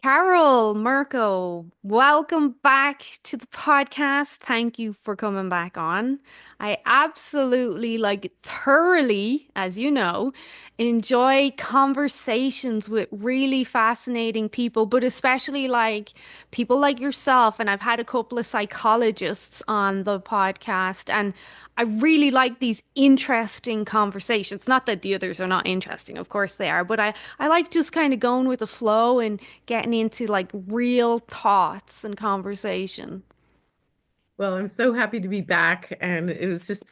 Carole Murko, welcome back to the podcast. Thank you for coming back on. I absolutely, thoroughly, as you know, enjoy conversations with really fascinating people, but especially like people like yourself. And I've had a couple of psychologists on the podcast, and I really like these interesting conversations. Not that the others are not interesting, of course they are, but I like just kind of going with the flow and getting into like real thoughts and conversation. Well, I'm so happy to be back, and it was just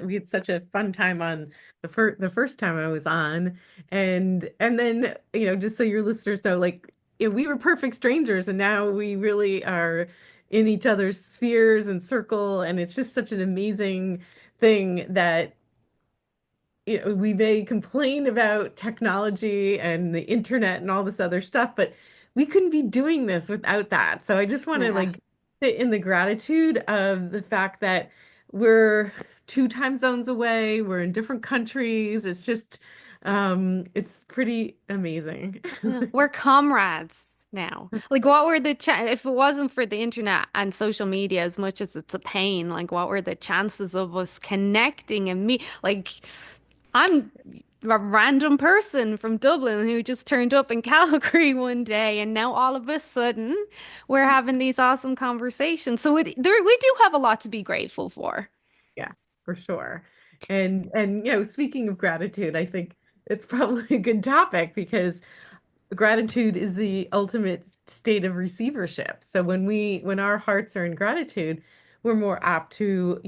we had such a fun time on the first time I was on, and then just so your listeners know, we were perfect strangers, and now we really are in each other's spheres and circle, and it's just such an amazing thing that we may complain about technology and the internet and all this other stuff, but we couldn't be doing this without that. So I just want to Yeah. sit in the gratitude of the fact that we're two time zones away, we're in different countries. It's pretty amazing. Yeah. We're comrades now. Like, what were the if it wasn't for the internet and social media, as much as it's a pain, like, what were the chances of us connecting and me? Like, I'm a random person from Dublin who just turned up in Calgary one day, and now all of a sudden we're having these awesome conversations. So we do have a lot to be grateful for. Yeah, for sure. And speaking of gratitude, I think it's probably a good topic because gratitude is the ultimate state of receivership. So when our hearts are in gratitude, we're more apt to,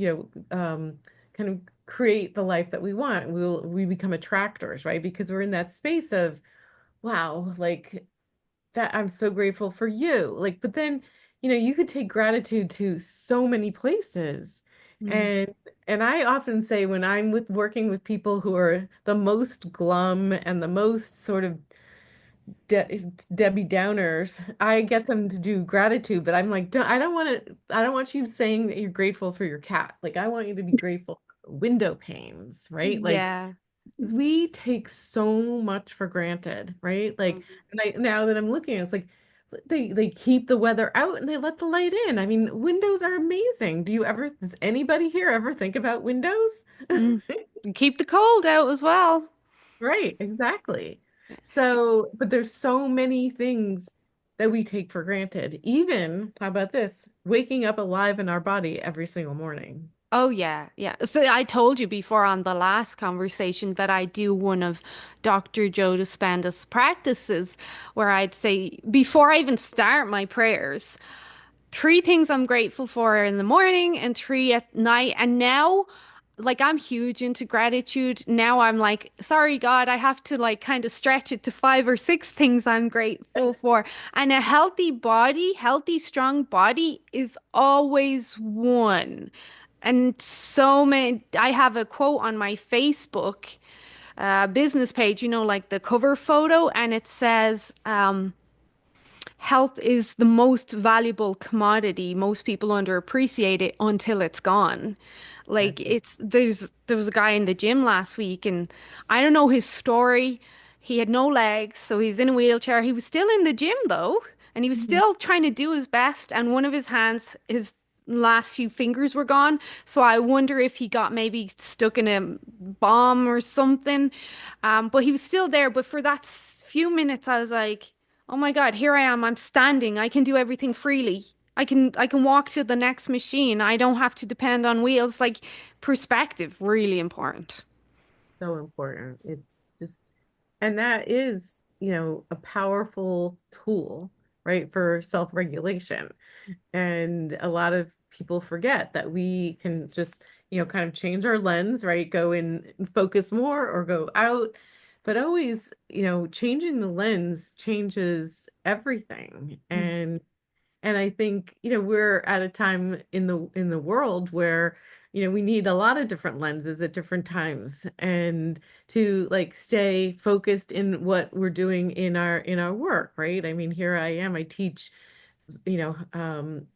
kind of create the life that we want. We become attractors, right? Because we're in that space of, wow, like that I'm so grateful for you. But then, you could take gratitude to so many places. Mm. And and I often say when I'm working with people who are the most glum and the most sort of Debbie Downers, I get them to do gratitude, but I'm like, I don't want you saying that you're grateful for your cat. Like, I want you to be grateful for window panes, right? Like, Yeah. 'cause we take so much for granted, right? Now that I'm looking, it's like they keep the weather out and they let the light in. I mean, windows are amazing. Does anybody here ever think about windows? Mm. Keep the cold out as well. Right, exactly. So, but there's so many things that we take for granted. Even, how about this? Waking up alive in our body every single morning. Oh yeah, yeah. So I told you before on the last conversation that I do one of Dr. Joe Dispenza's practices where I'd say before I even start my prayers, three things I'm grateful for in the morning and three at night. And now, like, I'm huge into gratitude. Now I'm like, sorry, God, I have to like kind of stretch it to five or six things I'm grateful for. And a healthy body, healthy, strong body is always one. And so many, I have a quote on my Facebook business page, like the cover photo, and it says, health is the most valuable commodity. Most people underappreciate it until it's gone. Like there was a guy in the gym last week and I don't know his story. He had no legs, so he's in a wheelchair. He was still in the gym though, and he was Mhm. still trying to do his best, and one of his hands, his last few fingers were gone. So I wonder if he got maybe stuck in a bomb or something. But he was still there. But for that few minutes, I was like, oh my God, here I am. I'm standing. I can do everything freely. I can walk to the next machine. I don't have to depend on wheels. Like perspective, really important. So important. It's just, and that is, a powerful tool, right, for self-regulation. And a lot of people forget that we can just, kind of change our lens, right? Go in and focus more or go out. But always, changing the lens changes everything. Mm. And I think, we're at a time in the world where, we need a lot of different lenses at different times and to like stay focused in what we're doing in our work, right? I mean, here I am, I teach, you know, um,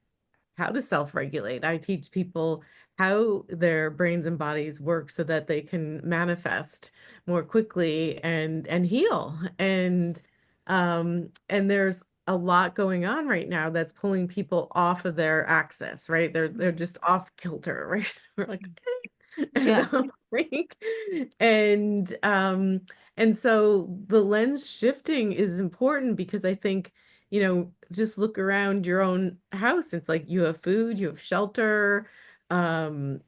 how to self-regulate. I teach people how their brains and bodies work so that they can manifest more quickly and heal. And there's a lot going on right now that's pulling people off of their axis, right? They're just off kilter, right? We're like, okay. Yeah. Like, and and so the lens shifting is important because I think, just look around your own house. It's like you have food, you have shelter, um,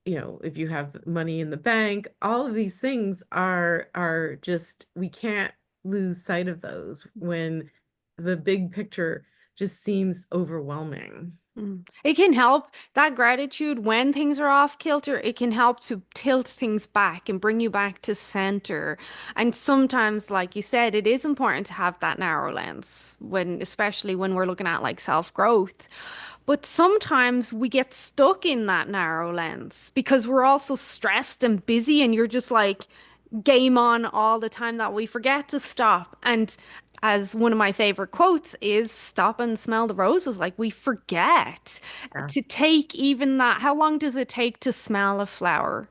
if you have money in the bank, all of these things are just we can't lose sight of those when the big picture just seems overwhelming. It can help that gratitude when things are off kilter. It can help to tilt things back and bring you back to center. And sometimes, like you said, it is important to have that narrow lens when, especially when we're looking at like self-growth. But sometimes we get stuck in that narrow lens because we're also stressed and busy, and you're just like game on all the time that we forget to stop. And as one of my favorite quotes is, stop and smell the roses. Like we forget Yeah, to take even that. How long does it take to smell a flower?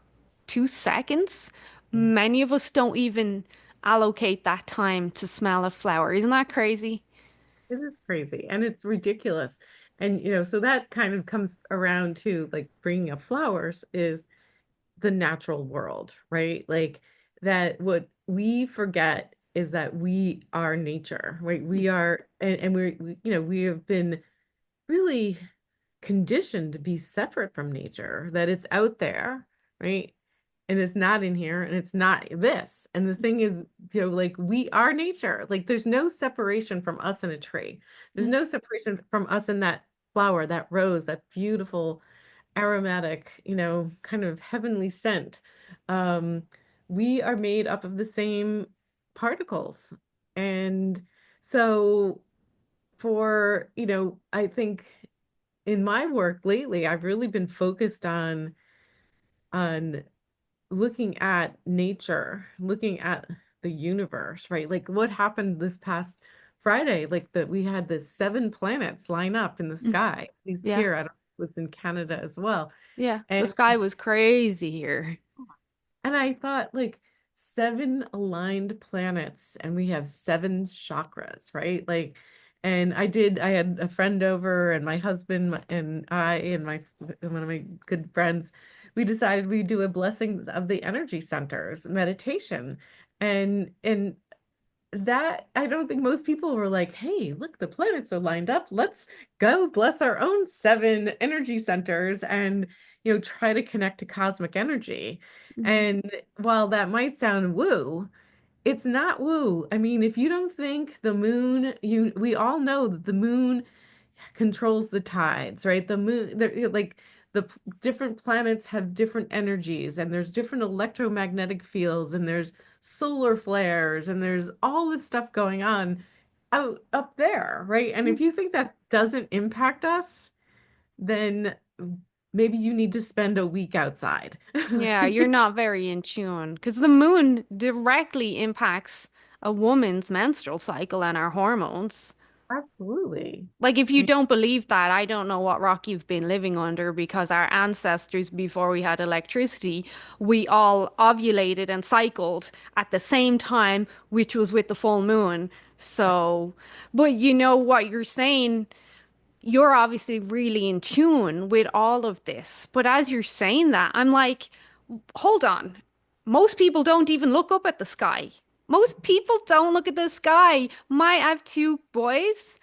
2 seconds? Many of us don't even allocate that time to smell a flower. Isn't that crazy? it is crazy and it's ridiculous. And so that kind of comes around to like bringing up flowers is the natural world, right? Like that what we forget is that we are nature, right? We are, and we have been really conditioned to be separate from nature, that it's out there, right? And it's not in here and it's not this. And the thing is, like we are nature. Like there's no separation from us in a tree. There's no separation from us in that flower, that rose, that beautiful aromatic, kind of heavenly scent. Um, we are made up of the same particles. And so I think in my work lately, I've really been focused on looking at nature, looking at the universe, right? Like what happened this past Friday, like that we had the 7 planets line up in the Mm. sky, at least Yeah. here. I don't know if it was in Canada as well. Yeah. The And sky was crazy here. and I thought like 7 aligned planets and we have 7 chakras, right? Like, and I had a friend over and my husband and I and my one of my good friends, we decided we'd do a blessings of the energy centers meditation. And that I don't think most people were like, hey, look, the planets are lined up. Let's go bless our own 7 energy centers and, try to connect to cosmic energy. Mhm. And while that might sound woo, it's not woo. I mean, if you don't think the moon, we all know that the moon controls the tides, right? The moon, like different planets have different energies, and there's different electromagnetic fields, and there's solar flares, and there's all this stuff going on out up there, right? And if you think that doesn't impact us, then maybe you need to spend a week outside. Yeah, you're not very in tune because the moon directly impacts a woman's menstrual cycle and our hormones. Absolutely. Like, if you don't believe that, I don't know what rock you've been living under because our ancestors, before we had electricity, we all ovulated and cycled at the same time, which was with the full moon. So, but you know what you're saying, you're obviously really in tune with all of this. But as you're saying that, I'm like, hold on. Most people don't even look up at the sky. Most people don't look at the sky. I have 2 boys,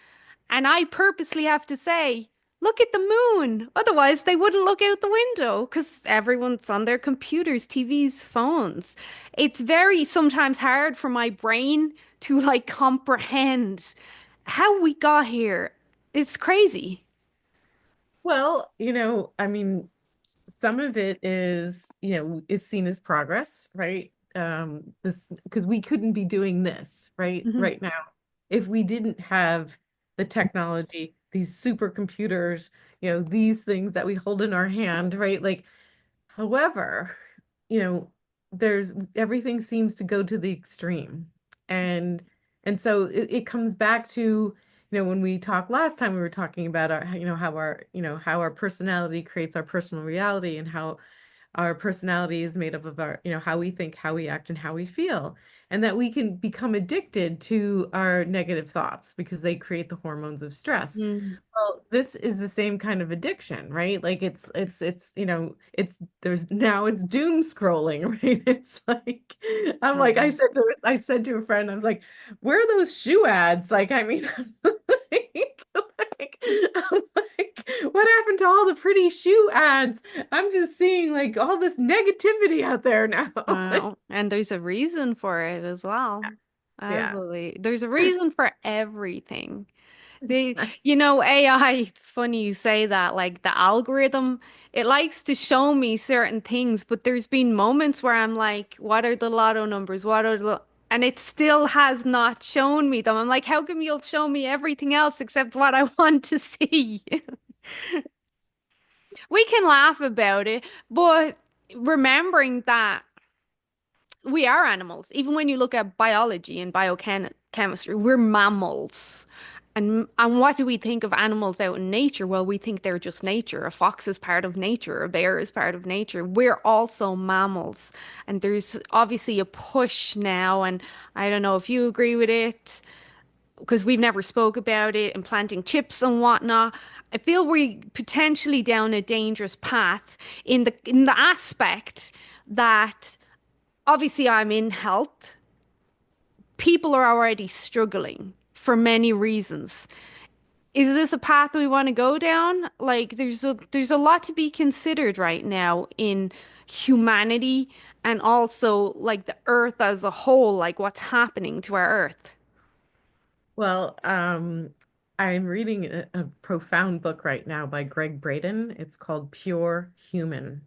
and I purposely have to say, look at the moon. Otherwise, they wouldn't look out the window because everyone's on their computers, TVs, phones. It's very sometimes hard for my brain to like comprehend how we got here. It's crazy. Well, I mean, some of it is seen as progress, right? This because we couldn't be doing this Hmm. right now if we didn't have the technology, these supercomputers, these things that we hold in our hand, right? Like, however, you know, there's everything seems to go to the extreme. And and so it comes back to, when we talked last time, we were talking about how our personality creates our personal reality and how our personality is made up of our, how we think, how we act, and how we feel, and that we can become addicted to our negative thoughts because they create the hormones of stress. Mm. Well, this is the same kind of addiction, right? Like there's now it's doom scrolling, right? It's like Mm. I said to a friend, I was like, where are those shoe ads? Like, I mean, I'm like, what happened to all the pretty shoe ads? I'm just seeing like all this negativity out there now. And there's a reason for it as well. Yeah. Absolutely. There's a reason for everything. AI, it's funny you say that, like the algorithm, it likes to show me certain things, but there's been moments where I'm like, what are the lotto numbers? And it still has not shown me them. I'm like, how come you'll show me everything else except what I want to see? We can laugh about it, but remembering that we are animals. Even when you look at biology and biochemistry, we're mammals. And what do we think of animals out in nature? Well, we think they're just nature. A fox is part of nature, a bear is part of nature. We're also mammals. And there's obviously a push now, and I don't know if you agree with it, because we've never spoke about it, implanting chips and whatnot. I feel we potentially down a dangerous path in the aspect that obviously I'm in health. People are already struggling for many reasons. Is this a path we want to go down? Like there's a lot to be considered right now in humanity and also like the earth as a whole, like what's happening to our earth. Well, I'm reading a profound book right now by Greg Braden. It's called Pure Human.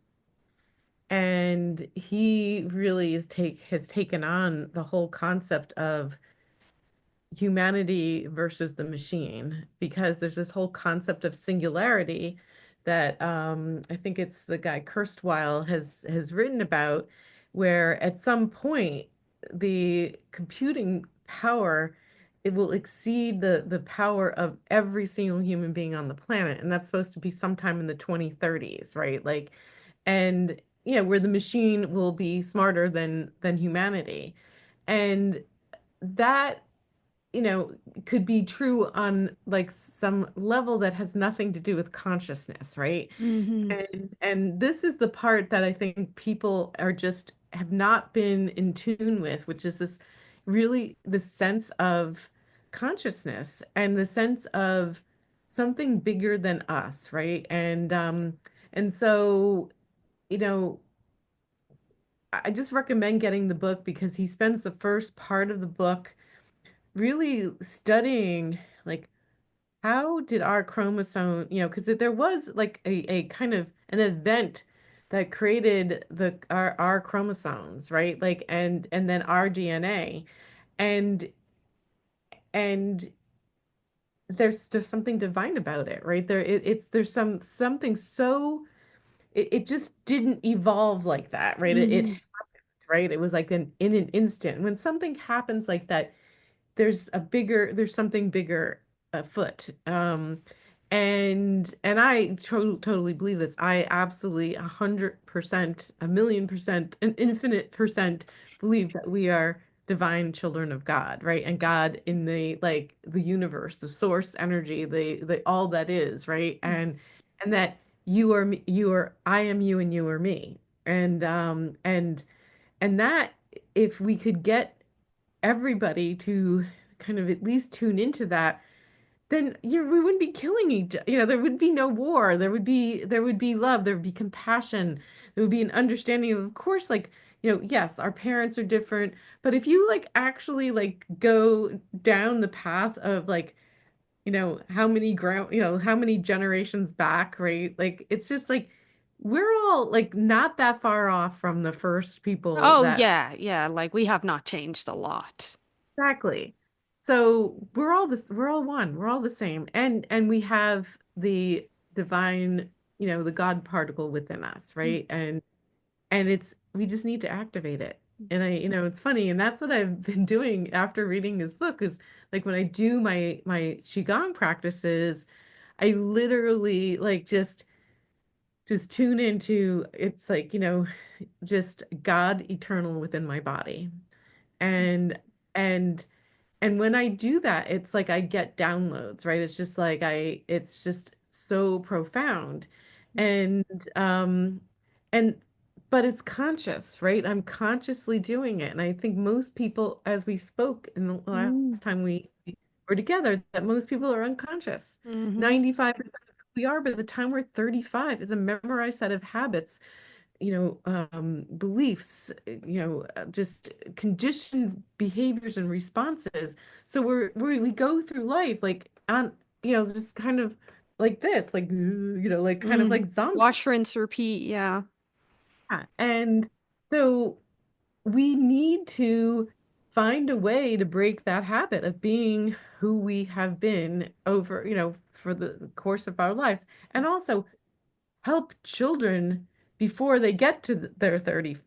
And he really has taken on the whole concept of humanity versus the machine because there's this whole concept of singularity that I think it's the guy Kurzweil has written about, where at some point the computing power it will exceed the power of every single human being on the planet, and that's supposed to be sometime in the 2030s, right? Like, and where the machine will be smarter than humanity, and that you know, could be true on like some level that has nothing to do with consciousness, right? Hmm. And this is the part that I think people are just have not been in tune with, which is this really the sense of consciousness and the sense of something bigger than us, right? And so, you know, I just recommend getting the book because he spends the first part of the book really studying like how did our chromosome, because there was like a kind of an event that created our chromosomes, right? Like and then our DNA. And and there's just something divine about it, right? It's there's something so it just didn't evolve like that, right? It Hmm. right? It was like in an instant. When something happens like that, there's something bigger afoot. And I totally believe this. I absolutely 100%, a million percent, an infinite percent believe that we are divine children of God, right? And God in the like the universe, the source energy, the all that is, right? And that you are me, you are I am you and you are me. And that if we could get everybody to kind of at least tune into that, then we wouldn't be killing there would be no war. There would be love, there would be compassion, there would be an understanding of course, like, yes, our parents are different, but if you like actually like go down the path of like, how many generations back, right? Like it's just like we're all like not that far off from the first people Oh that yeah, yeah, like we have not changed a lot. exactly. So we're all one. We're all the same. And we have the divine, the God particle within us, right? And we just need to activate it. And it's funny, and that's what I've been doing after reading his book is like when I do my Qigong practices, I literally like just just tune into it's like, just God eternal within my body. And and and when I do that, it's like I get downloads, right? It's just like it's just so profound. And um and but it's conscious, right? I'm consciously doing it. And I think most people, as we spoke in the last Mm. time we were together, that most people are unconscious. Hmm. 95% of who we are by the time we're 35 is a memorized set of habits, beliefs, just conditioned behaviors and responses. So we go through life like on, just kind of like this, like, like kind of Mm. like zombies. Wash, rinse, repeat. Yeah. And so we need to find a way to break that habit of being who we have been over, for the course of our lives. And also help children before they get to their 30,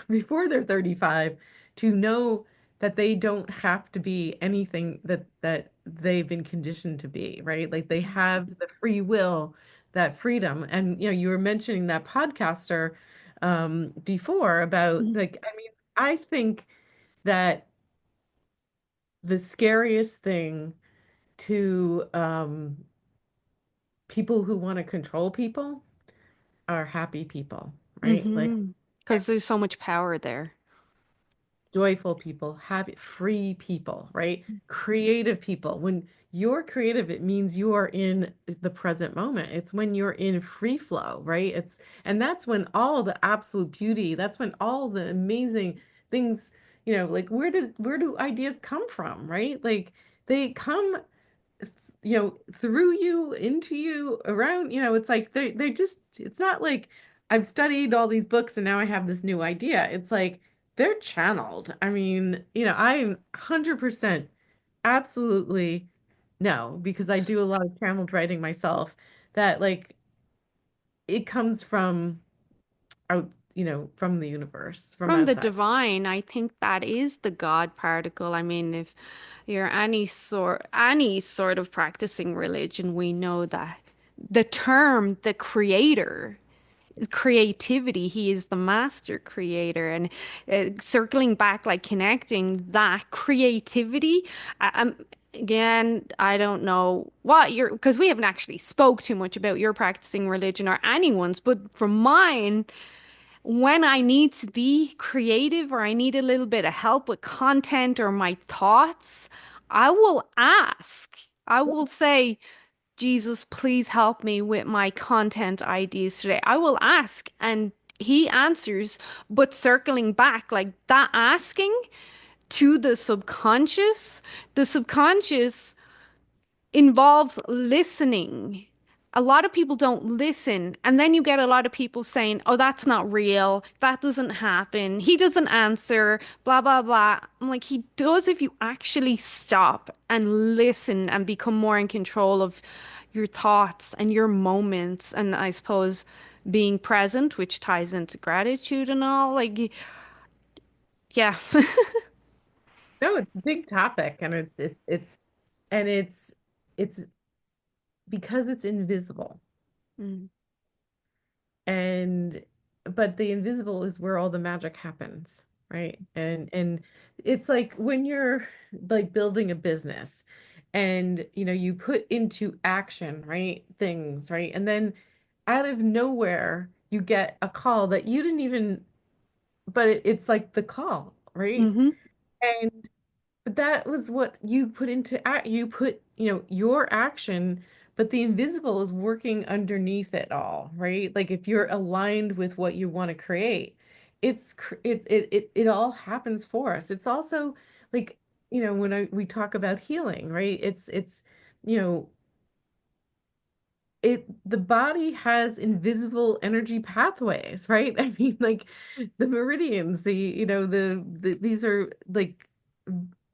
before they're 35, to know that they don't have to be anything that they've been conditioned to be, right? Like they have the free will, that freedom. And you were mentioning that podcaster before about, Mhm. like, I mean, I think that the scariest thing to people who want to control people are happy people, right? Like Mm-hmm. Because there's so much power there. joyful people, happy, free people, right? Creative people. When you're creative, it means you are in the present moment. It's when you're in free flow, right? And that's when all the absolute beauty, that's when all the amazing things, like where do ideas come from, right? Like they come, through you, into you, around, it's like they just, it's not like I've studied all these books and now I have this new idea. It's like they're channeled. I mean, I'm 100% absolutely no, because I do a lot of channeled writing myself, that like it comes from out, from the universe, from From the outside. divine, I think that is the God particle. I mean, if you're any sort of practicing religion, we know that the term the creator, creativity, he is the master creator. And circling back, like connecting that creativity, again, I don't know what you're, because we haven't actually spoke too much about your practicing religion or anyone's, but from mine, when I need to be creative or I need a little bit of help with content or my thoughts, I will ask. I will say, Jesus, please help me with my content ideas today. I will ask and he answers, but circling back, like that asking to the subconscious involves listening. A lot of people don't listen, and then you get a lot of people saying, "Oh, that's not real. That doesn't happen. He doesn't answer, blah blah blah." I'm like, he does if you actually stop and listen and become more in control of your thoughts and your moments, and I suppose being present, which ties into gratitude and all. Like, yeah. No, it's a big topic, and it's because it's invisible. Mm. And but the invisible is where all the magic happens, right? And it's like when you're like building a business, and you put into action, right, things, right? And then out of nowhere you get a call that you didn't even, but it's like the call, right? Hmm. And but that was what you put into act. You put, your action, but the invisible is working underneath it all, right? Like if you're aligned with what you want to create, it all happens for us. It's also like, when we talk about healing, right? It's, you know, the body has invisible energy pathways, right? I mean, like the meridians, these are like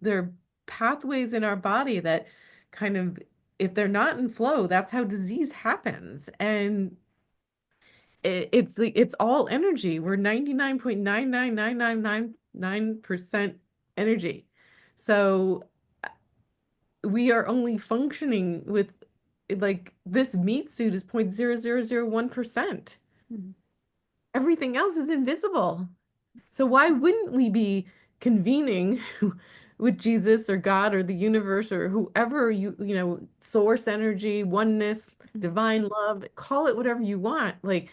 they're pathways in our body that kind of, if they're not in flow, that's how disease happens. And it's all energy. We're 99.99999% energy. So we are only functioning with like this meat suit is 0.0001%. Mhm. Everything else is invisible. So why wouldn't we be convening with Jesus or God or the universe or whoever source energy, oneness, divine love, call it whatever you want. Like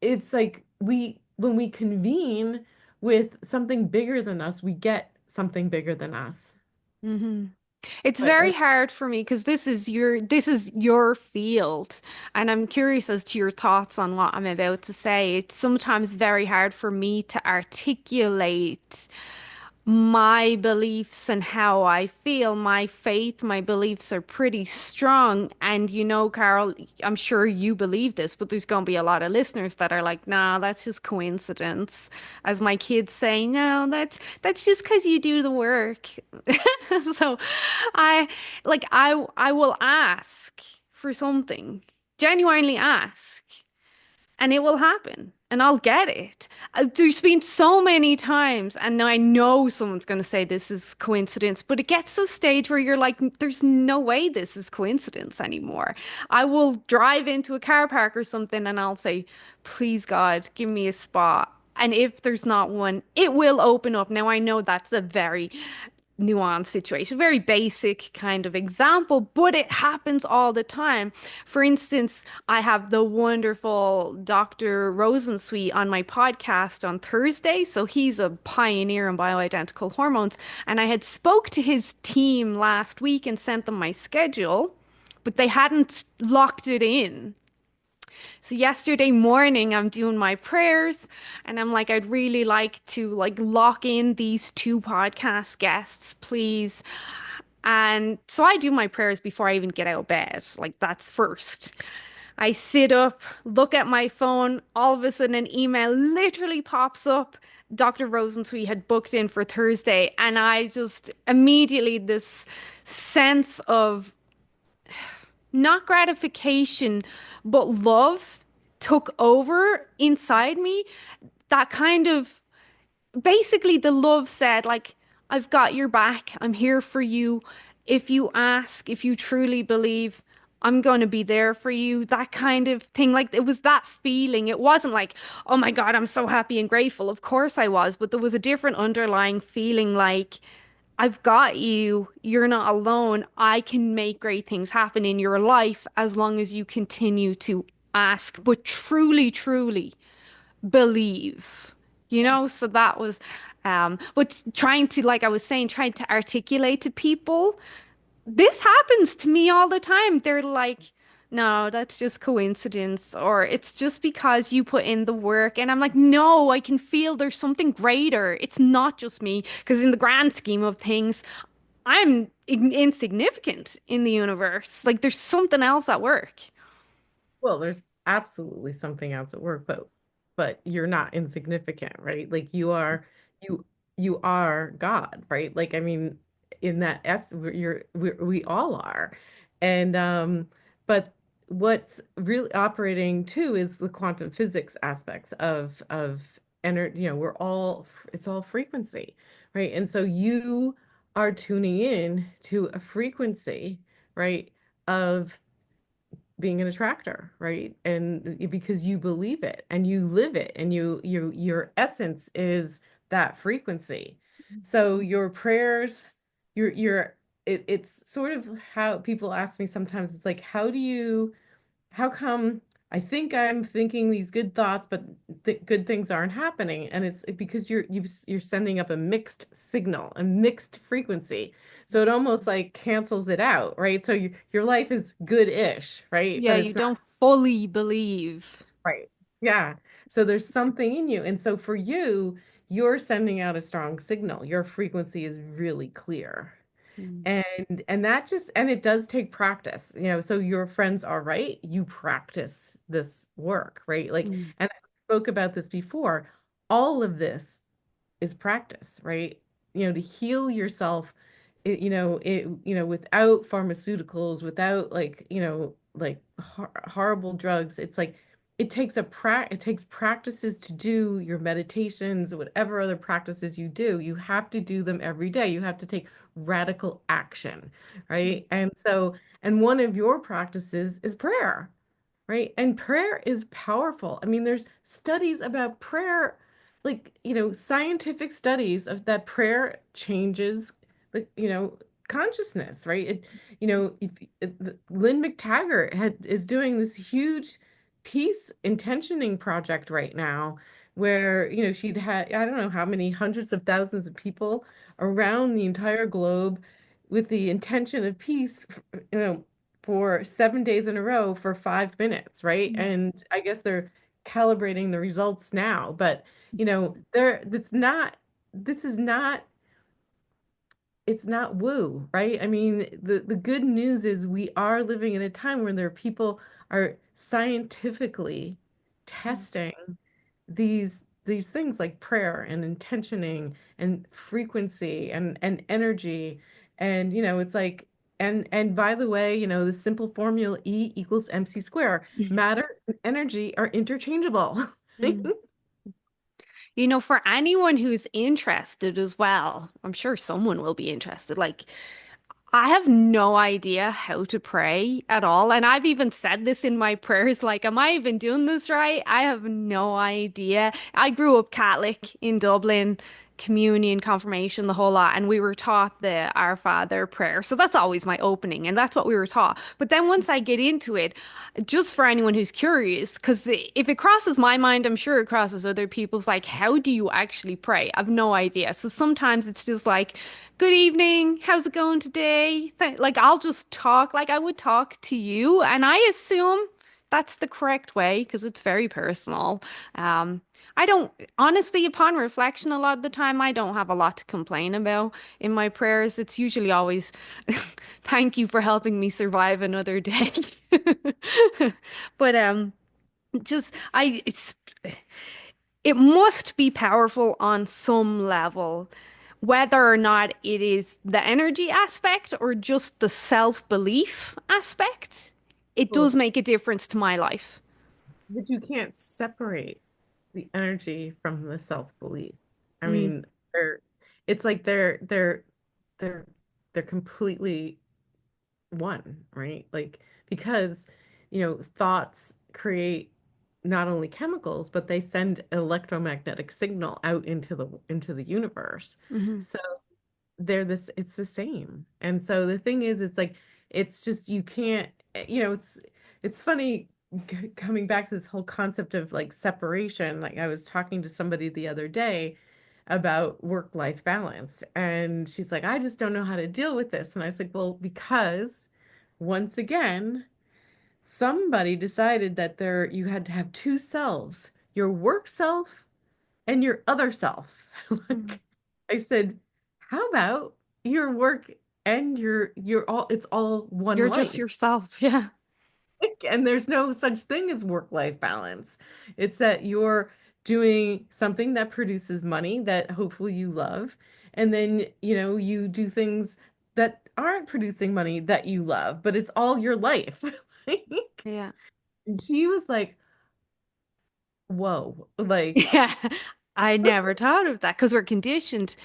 it's like when we convene with something bigger than us, we get something bigger than us. Mhm. It's But very hard for me because this is your field, and I'm curious as to your thoughts on what I'm about to say. It's sometimes very hard for me to articulate my beliefs and how I feel. My faith, my beliefs are pretty strong. And Carol, I'm sure you believe this, but there's going to be a lot of listeners that are like, nah, that's just coincidence. As my kids say, no, that's just because you do the work. So I I will ask for something, genuinely ask and it will happen and I'll get it. There's been so many times, and I know someone's going to say this is coincidence, but it gets to a stage where you're like, there's no way this is coincidence anymore. I will drive into a car park or something and I'll say, please God, give me a spot. And if there's not one, it will open up. Now, I know that's a very nuanced situation, very basic kind of example, but it happens all the time. For instance, I have the wonderful Dr. Rosensweet on my podcast on Thursday. So he's a pioneer in bioidentical hormones. And I had spoke to his team last week and sent them my schedule, but they hadn't locked it in. So yesterday morning, I'm doing my prayers and I'm like, I'd really like to lock in these two podcast guests, please. And so I do my prayers before I even get out of bed. Like that's first. I sit up, look at my phone, all of a sudden an email literally pops up. Dr. Rosensweet had booked in for Thursday, and I just immediately this sense of not gratification, but love took over inside me. That kind of basically the love said, like, I've got your back. I'm here for you. If you ask, if you truly believe, I'm going to be there for you. That kind of thing. Like, it was that feeling. It wasn't like, oh my God, I'm so happy and grateful. Of course I was, but there was a different underlying feeling like, I've got you. You're not alone. I can make great things happen in your life as long as you continue to ask, but truly, truly believe. So that was, but trying to, like I was saying, trying to articulate to people this happens to me all the time. They're like, no, that's just coincidence, or it's just because you put in the work. And I'm like, no, I can feel there's something greater. It's not just me. Because in the grand scheme of things, I'm insignificant in the universe. Like there's something else at work. well, there's absolutely something else at work, but you're not insignificant, right? Like you you are God, right? Like I mean, in that we all are, and but what's really operating too is the quantum physics aspects of energy. We're all it's all frequency, right? And so you are tuning in to a frequency, right? Of being an attractor, right? And because you believe it and you live it and your essence is that frequency. So your prayers, your it's sort of how people ask me sometimes, it's like, how come I think I'm thinking these good thoughts, but th good things aren't happening? And it's because you're sending up a mixed signal, a mixed frequency. So it almost like cancels it out, right? So your life is good-ish, right? Yeah, But you it's not don't fully believe. right. Yeah. So there's something in you. And so for you, you're sending out a strong signal. Your frequency is really clear. Mm, And that just and it does take practice, so your friends are right, you practice this work, right? Like, mm, and I spoke about this before, all of this is practice, right? To heal yourself, without pharmaceuticals, without like horrible drugs. It's like it takes practices to do your meditations, whatever other practices you do. You have to do them every day. You have to take radical action, right? And so, and one of your practices is prayer, right? And prayer is powerful. I mean, there's studies about prayer, like, scientific studies of that prayer changes consciousness, right? Lynn McTaggart is doing this huge peace intentioning project right now where, she'd had, I don't know how many hundreds of thousands of people around the entire globe with the intention of peace, you know, for 7 days in a row for 5 minutes, right? And I guess they're calibrating the results now, but this is not, it's not woo, right? I mean, the good news is we are living in a time where there are people are scientifically testing these things like prayer and intentioning and frequency and energy. And it's like, and by the way, the simple formula E equals MC square. Matter and energy are interchangeable. Mm. For anyone who's interested as well, I'm sure someone will be interested. Like, I have no idea how to pray at all. And I've even said this in my prayers, like, am I even doing this right? I have no idea. I grew up Catholic in Dublin, communion, confirmation, the whole lot, and we were taught the Our Father prayer. So that's always my opening, and that's what we were taught. But then once I get into it, just for anyone who's curious, because if it crosses my mind, I'm sure it crosses other people's, like, how do you actually pray? I've no idea. So sometimes it's just like, good evening, how's it going today? Like, I'll just talk like I would talk to you, and I assume that's the correct way because it's very personal. Um, I don't, honestly, upon reflection, a lot of the time, I don't have a lot to complain about in my prayers. It's usually always, thank you for helping me survive another day. But just it must be powerful on some level, whether or not it is the energy aspect or just the self-belief aspect. It Well, does make a difference to my life. but you can't separate the energy from the self-belief. I Mm, mean, it's like they're they're completely one, right? Like because, thoughts create not only chemicals, but they send electromagnetic signal out into the universe. hmm So it's the same. And so the thing is, it's like it's just you can't, it's funny coming back to this whole concept of like separation. Like I was talking to somebody the other day about work-life balance, and she's like, I just don't know how to deal with this. And I was like, well, because once again, somebody decided that you had to have two selves, your work self and your other self. Like I said, how about your work and your all it's all one You're just life. yourself. Yeah. And there's no such thing as work-life balance. It's that you're doing something that produces money that hopefully you love, and then, you do things that aren't producing money that you love, but it's all your life. Like, Yeah. and she was like, whoa, like, Yeah, I never thought of that because we're conditioned.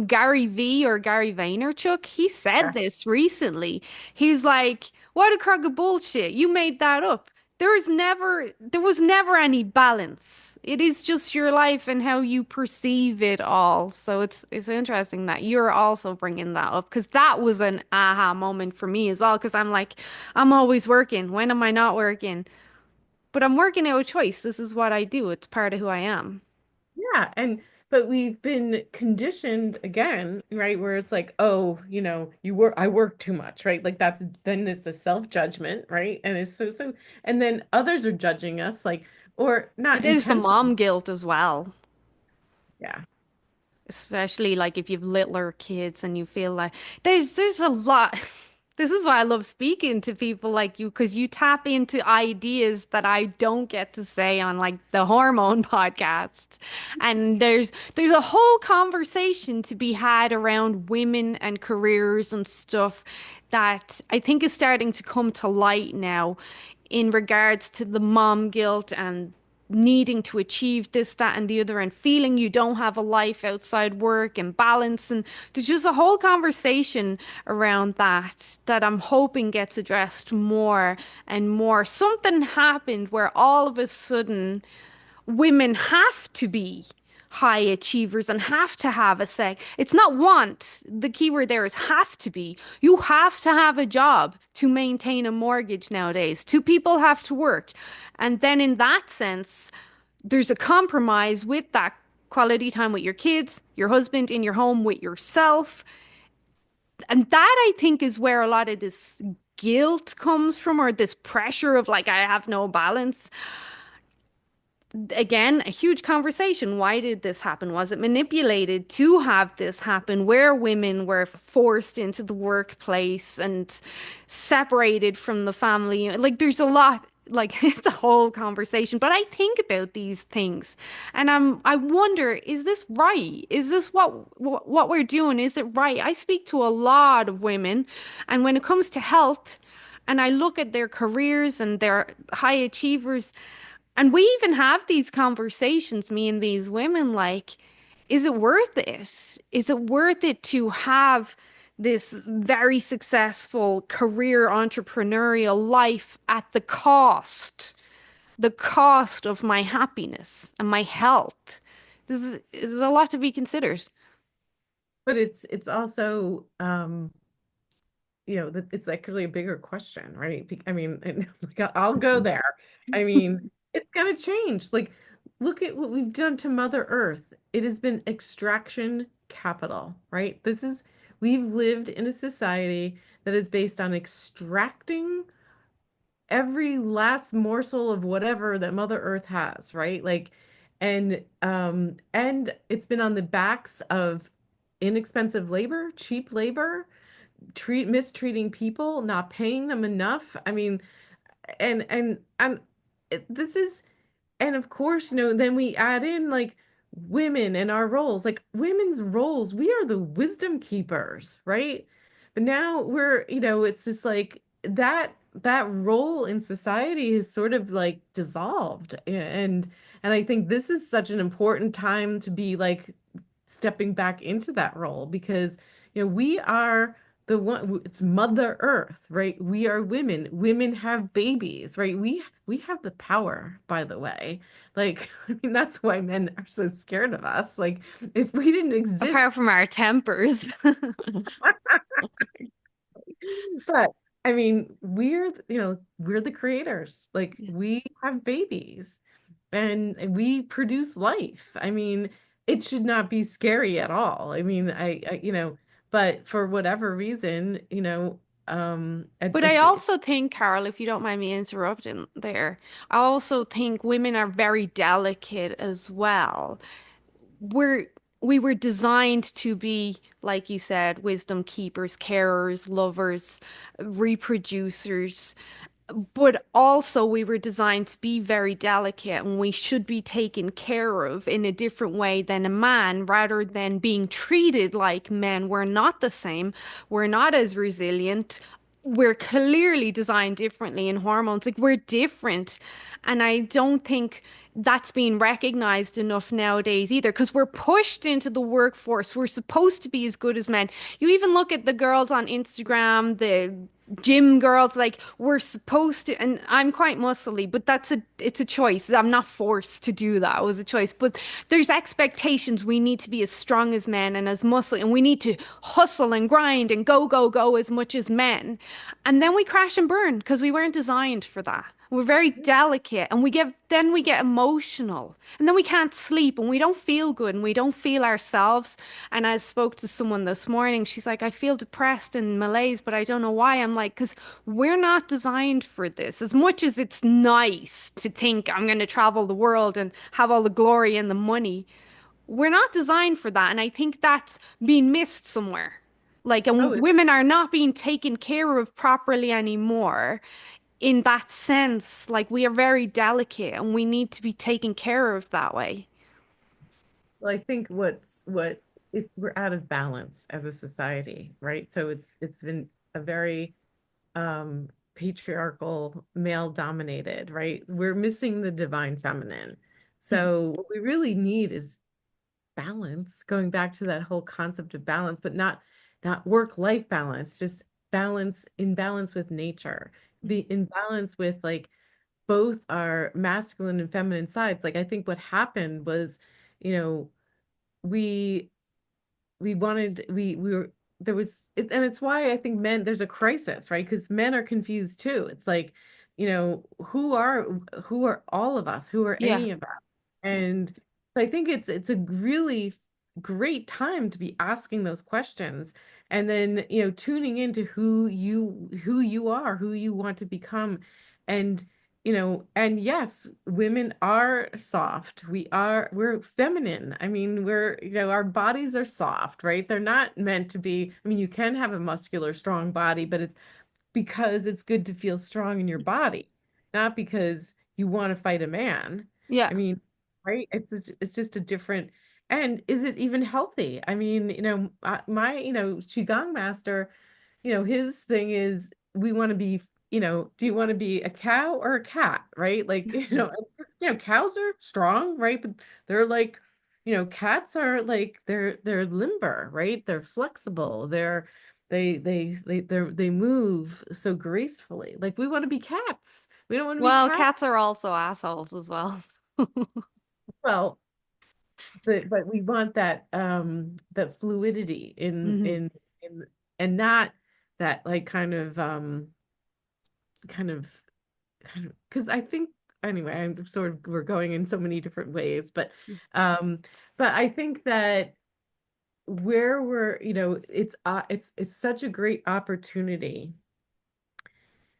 Gary V or Gary Vaynerchuk, he said yeah, this recently. He's like, "What a crock of bullshit! You made that up. There was never any balance. It is just your life and how you perceive it all." So it's interesting that you're also bringing that up because that was an aha moment for me as well. Because I'm like, I'm always working. When am I not working? But I'm working out a choice. This is what I do. It's part of who I am. yeah, and but we've been conditioned again, right? Where it's like, oh, I work too much, right? Like then it's a self-judgment, right? And it's so, and then others are judging us, like, or not There's the intentionally. mom guilt as well, Yeah. especially like if you've littler kids and you feel like there's a lot. This is why I love speaking to people like you because you tap into ideas that I don't get to say on like the hormone podcast. And there's a whole conversation to be had around women and careers and stuff that I think is starting to come to light now in regards to the mom guilt and needing to achieve this, that, and the other, and feeling you don't have a life outside work and balance. And there's just a whole conversation around that that I'm hoping gets addressed more and more. Something happened where all of a sudden women have to be high achievers and have to have a sex. It's not want. The key word there is have to be. You have to have a job to maintain a mortgage nowadays. Two people have to work. And then in that sense, there's a compromise with that quality time with your kids, your husband, in your home, with yourself. And that I think is where a lot of this guilt comes from, or this pressure of like, I have no balance. Again, a huge conversation. Why did this happen? Was it manipulated to have this happen where women were forced into the workplace and separated from the family? Like, there's a lot, like, it's a whole conversation. But I think about these things and I wonder, is this right? Is this what we're doing? Is it right? I speak to a lot of women, and when it comes to health, and I look at their careers and their high achievers, and we even have these conversations, me and these women, like, is it worth it? Is it worth it to have this very successful career entrepreneurial life at the cost of my happiness and my health? This is a lot to be considered. But it's also that it's actually a bigger question, right? I mean, and like, I'll go there. I mean, it's gonna change. Like, look at what we've done to Mother Earth. It has been extraction capital, right? We've lived in a society that is based on extracting every last morsel of whatever that Mother Earth has, right? Like, and it's been on the backs of inexpensive labor, cheap labor, mistreating people, not paying them enough. I mean, and this is, and of course, then we add in like women and our roles, like women's roles. We are the wisdom keepers, right? But now it's just like that role in society is sort of like dissolved. And I think this is such an important time to be like stepping back into that role because we are the one, it's Mother Earth, right? We are women. Women have babies, right? We have the power, by the way. Like, I mean, that's why men are so scared of us. Like, if we didn't exist, Apart from our tempers. but I mean, we're the creators. Like, we have babies and we produce life. I mean, it should not be scary at all. I mean, but for whatever reason, But I also think, Carol, if you don't mind me interrupting there, I also think women are very delicate as well. We're we were designed to be, like you said, wisdom keepers, carers, lovers, reproducers. But also, we were designed to be very delicate and we should be taken care of in a different way than a man rather than being treated like men. We're not the same. We're not as resilient. We're clearly designed differently in hormones. Like, we're different. And I don't think that's being recognized enough nowadays either because we're pushed into the workforce. We're supposed to be as good as men. You even look at the girls on Instagram, the gym girls, like we're supposed to, and I'm quite muscly, but it's a choice. I'm not forced to do that. It was a choice. But there's expectations. We need to be as strong as men and as muscly, and we need to hustle and grind and go, go, go as much as men. And then we crash and burn because we weren't designed for that. We're very delicate and we get emotional and then we can't sleep and we don't feel good and we don't feel ourselves. And I spoke to someone this morning. She's like, I feel depressed and malaise, but I don't know why. I'm like, because we're not designed for this. As much as it's nice to think I'm going to travel the world and have all the glory and the money, we're not designed for that. And I think that's being missed somewhere. Like, oh, and women are not being taken care of properly anymore in that sense. Like, we are very delicate and we need to be taken care of that way. well, I think we're out of balance as a society, right? So it's been a very patriarchal, male dominated, right? We're missing the divine feminine. Mhm. So what we really need is balance, going back to that whole concept of balance, but not work-life balance, just balance in balance with nature, be in balance with like both our masculine and feminine sides. Like I think what happened was, you know, we we were there was it, and it's why I think men there's a crisis, right? Because men are confused too. It's like, who are all of us? Who are Yeah. any of us? And so I think it's a really great time to be asking those questions and then, tuning into who you are, who you want to become. And and yes, women are soft. We're feminine. I mean, our bodies are soft, right? They're not meant to be, I mean, you can have a muscular, strong body, but it's because it's good to feel strong in your body, not because you want to fight a man. Yeah. I mean, right? It's just a different, and is it even healthy? I mean, my, Qigong master, his thing is we want to be, do you want to be a cow or a cat, right? Like, cows are strong, right? But they're like, cats are like they're limber, right? They're flexible. They move so gracefully. Like we want to be cats. We don't want to be Well, cats. cats are also assholes as well. Well, but we want that fluidity Hmm. in and not that like kind of because I think anyway, I'm sort of we're going in so many different ways, um but I think that where we're, it's such a great opportunity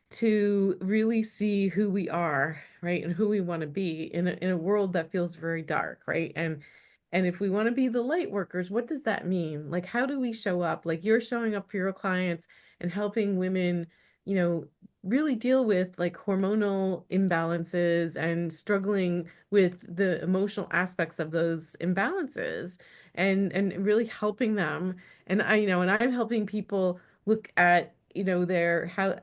to really see who we are, right? And who we want to be in a world that feels very dark, right? And if we want to be the light workers, what does that mean? Like how do we show up? Like you're showing up for your clients and helping women, you know, really deal with like hormonal imbalances and struggling with the emotional aspects of those imbalances and really helping them. And and I'm helping people look at, their how,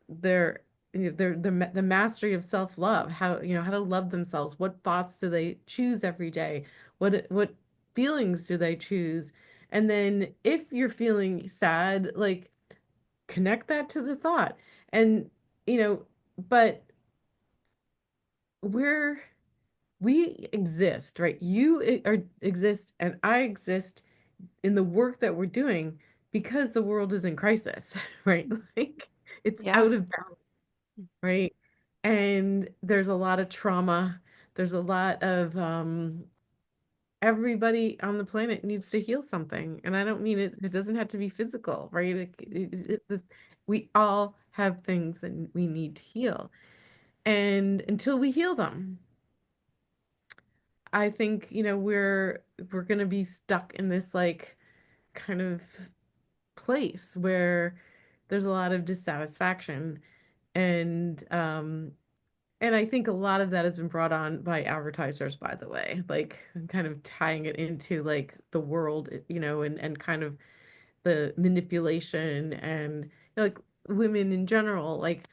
their the mastery of self-love, how to love themselves, what thoughts do they choose every day, what feelings do they choose, and then if you're feeling sad, like connect that to the thought. And you know but we're we exist, right? Exist and I exist in the work that we're doing because the world is in crisis, right? Like it's Yeah. out of balance, right? And there's a lot of trauma. There's a lot of everybody on the planet needs to heal something. And I don't mean it doesn't have to be physical, right? We all have things that we need to heal. And until we heal them, I think, we're gonna be stuck in this like kind of place where there's a lot of dissatisfaction and I think a lot of that has been brought on by advertisers, by the way, like kind of tying it into like the world, and kind of the manipulation and like women in general, like,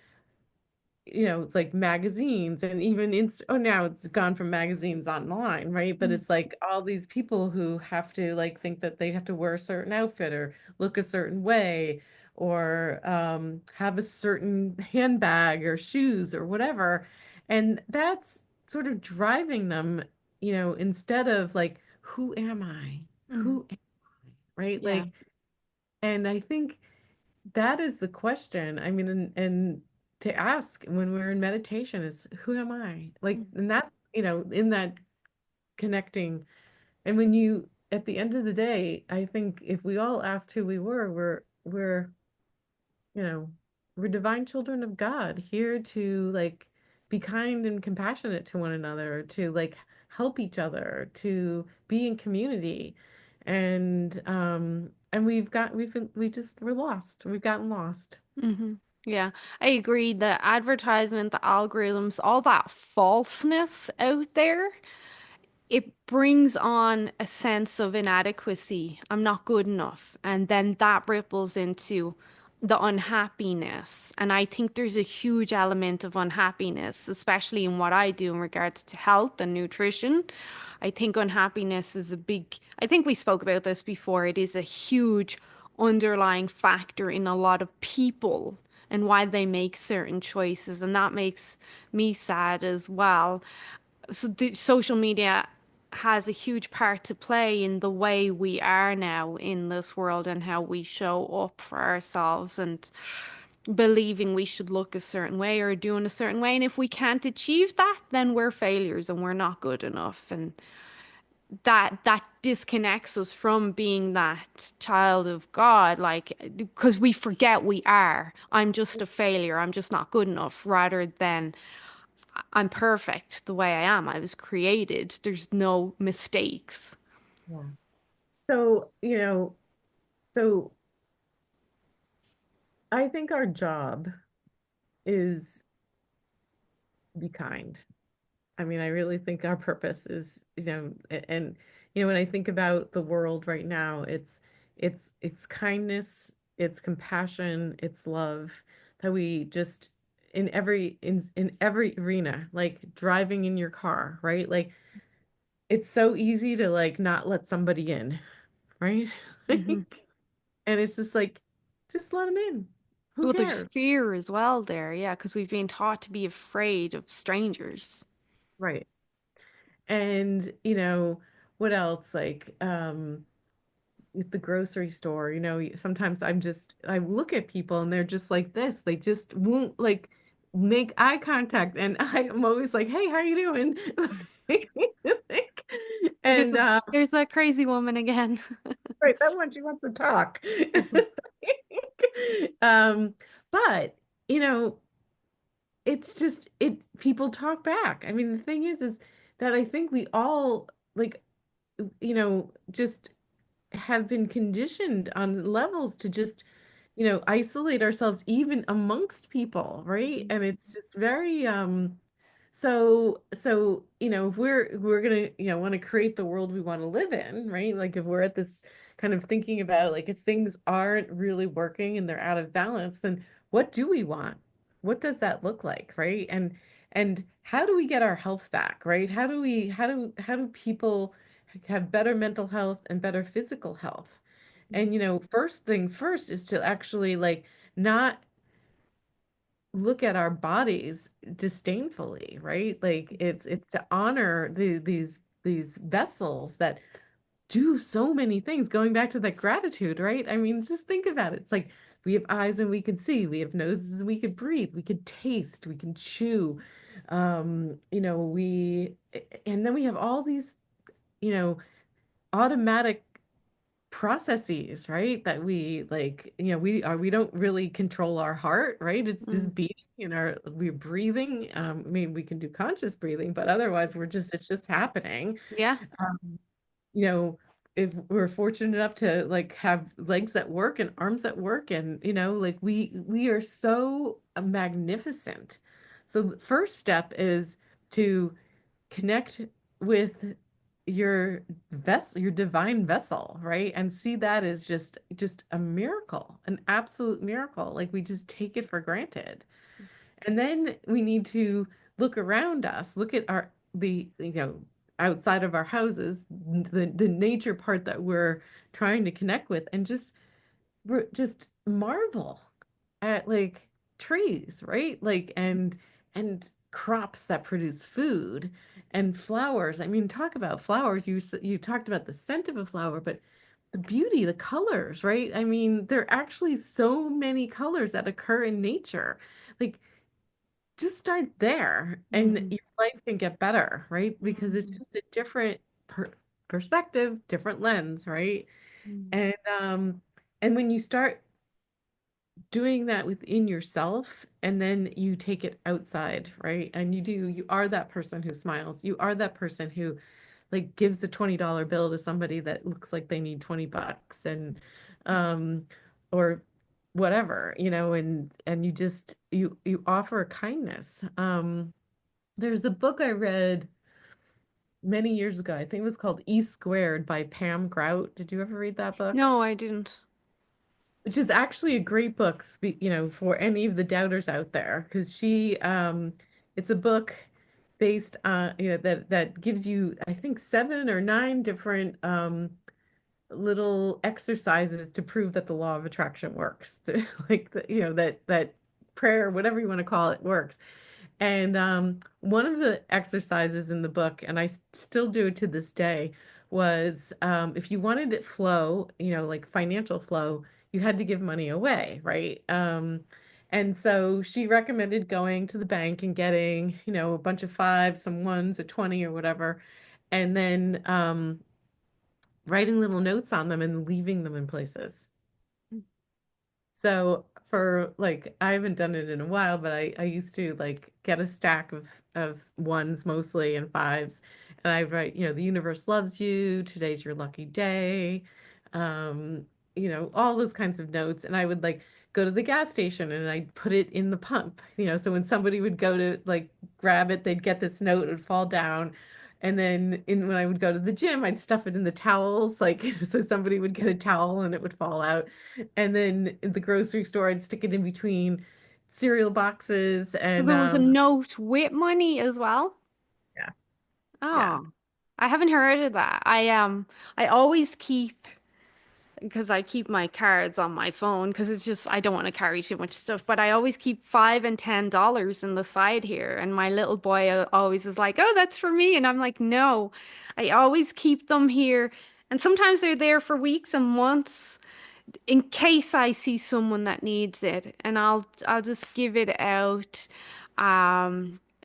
it's like magazines and even now it's gone from magazines online, right? But Mm. it's like all these people who have to like think that they have to wear a certain outfit or look a certain way or have a certain handbag or shoes or whatever. And that's sort of driving them, instead of like, who am I? Mm. Who am I? Right? Yeah. Like, and I think that is the question. I mean, and to ask when we're in meditation is, who am I? Like, Mm. and that's, in that connecting. And when you, at the end of the day, I think if we all asked who we were, you know, we're divine children of God here to like be kind and compassionate to one another, to like help each other, to be in community. And we're lost. We've gotten lost. Hmm. Yeah, I agree. The advertisement, the algorithms, all that falseness out there, it brings on a sense of inadequacy. I'm not good enough. And then that ripples into the unhappiness. And I think there's a huge element of unhappiness, especially in what I do in regards to health and nutrition. I think unhappiness is a big, I think we spoke about this before. It is a huge underlying factor in a lot of people and why they make certain choices. And that makes me sad as well. So social media has a huge part to play in the way we are now in this world and how we show up for ourselves and believing we should look a certain way or do in a certain way. And if we can't achieve that, then we're failures and we're not good enough. And that disconnects us from being that child of God, like because we forget we are. I'm just a failure. I'm just not good enough, rather than I'm perfect the way I am. I was created. There's no mistakes. Yeah. So, so I think our job is be kind. I mean, I really think our purpose is, and when I think about the world right now, it's kindness, it's compassion, it's love that we just in every arena, like driving in your car, right? Like it's so easy to like not let somebody in, right? Hmm. And it's just like just let them in. Who Well, there's cares? fear as well there, yeah, because we've been taught to be afraid of strangers. Right. And what else? Like at the grocery store, sometimes I look at people and they're just like this. They just won't like make eye contact. And I'm always like, hey, how you doing? There's And there's that crazy woman again. right, that one she wants to talk. Um, but you know, it's just people talk back. I mean, the thing is that I think we all like, just have been conditioned on levels to just, isolate ourselves even amongst people, right? Mhm. And it's just very so if we're gonna want to create the world we want to live in, right? Like if we're at this kind of thinking about like if things aren't really working and they're out of balance, then what do we want? What does that look like, right? And how do we get our health back, right? How do people have better mental health and better physical health? And first things first is to actually like not look at our bodies disdainfully, right? Like it's to honor these vessels that do so many things. Going back to that gratitude, right? I mean, just think about it. It's like we have eyes and we can see, we have noses and we could breathe, we could taste, we can chew. We and then we have all these, you know, automatic processes, right? That we like, we don't really control our heart, right? It's Mm. just beating and we're breathing. I mean, we can do conscious breathing, but otherwise it's just happening. Yeah. Um, you know, if we're fortunate enough to like have legs that work and arms that work and like we are so magnificent. So the first step is to connect with your divine vessel, right? And see that as just a miracle, an absolute miracle. Like we just take it for granted. And then we need to look around us, look at the outside of our houses, the nature part that we're trying to connect with, and just marvel at like trees, right? Like and crops that produce food and flowers. I mean, talk about flowers. You talked about the scent of a flower, but the beauty, the colors, right? I mean, there are actually so many colors that occur in nature. Like just start there and Hmm. your life can get better, right? Because it's Hmm. just a different perspective, different lens, right? Hmm. And and when you start doing that within yourself and then you take it outside, right? And you are that person who smiles. You are that person who like gives the $20 bill to somebody that looks like they need 20 bucks and um or whatever, and you offer a kindness. There's a book I read many years ago. I think it was called E Squared by Pam Grout. Did you ever read that book? No, I didn't. which is actually a great book, for any of the doubters out there, because it's a book based on, that gives you, I think, 7 or 9 different little exercises to prove that the law of attraction works, like that prayer, whatever you want to call it, works. And one of the exercises in the book, and I still do it to this day, was if you wanted it flow, like financial flow, you had to give money away, right? And so she recommended going to the bank and getting, a bunch of fives, some ones, a 20 or whatever, and then writing little notes on them and leaving them in places. So for like, I haven't done it in a while, but I used to like get a stack of ones mostly and fives, and I write, the universe loves you, today's your lucky day, um, all those kinds of notes, and I would like go to the gas station and I'd put it in the pump, so when somebody would go to like grab it, they'd get this note, it would fall down. And then when I would go to the gym, I'd stuff it in the towels, like so somebody would get a towel and it would fall out. And then in the grocery store, I'd stick it in between cereal boxes So and there was a note with money as well. yeah, yeah. Oh, I haven't heard of that. I always keep because I keep my cards on my phone because it's just I don't want to carry too much stuff, but I always keep $5 and $10 in the side here, and my little boy always is like, "Oh, that's for me," and I'm like, "No, I always keep them here." And sometimes they're there for weeks and months in case I see someone that needs it, and I'll just give it out.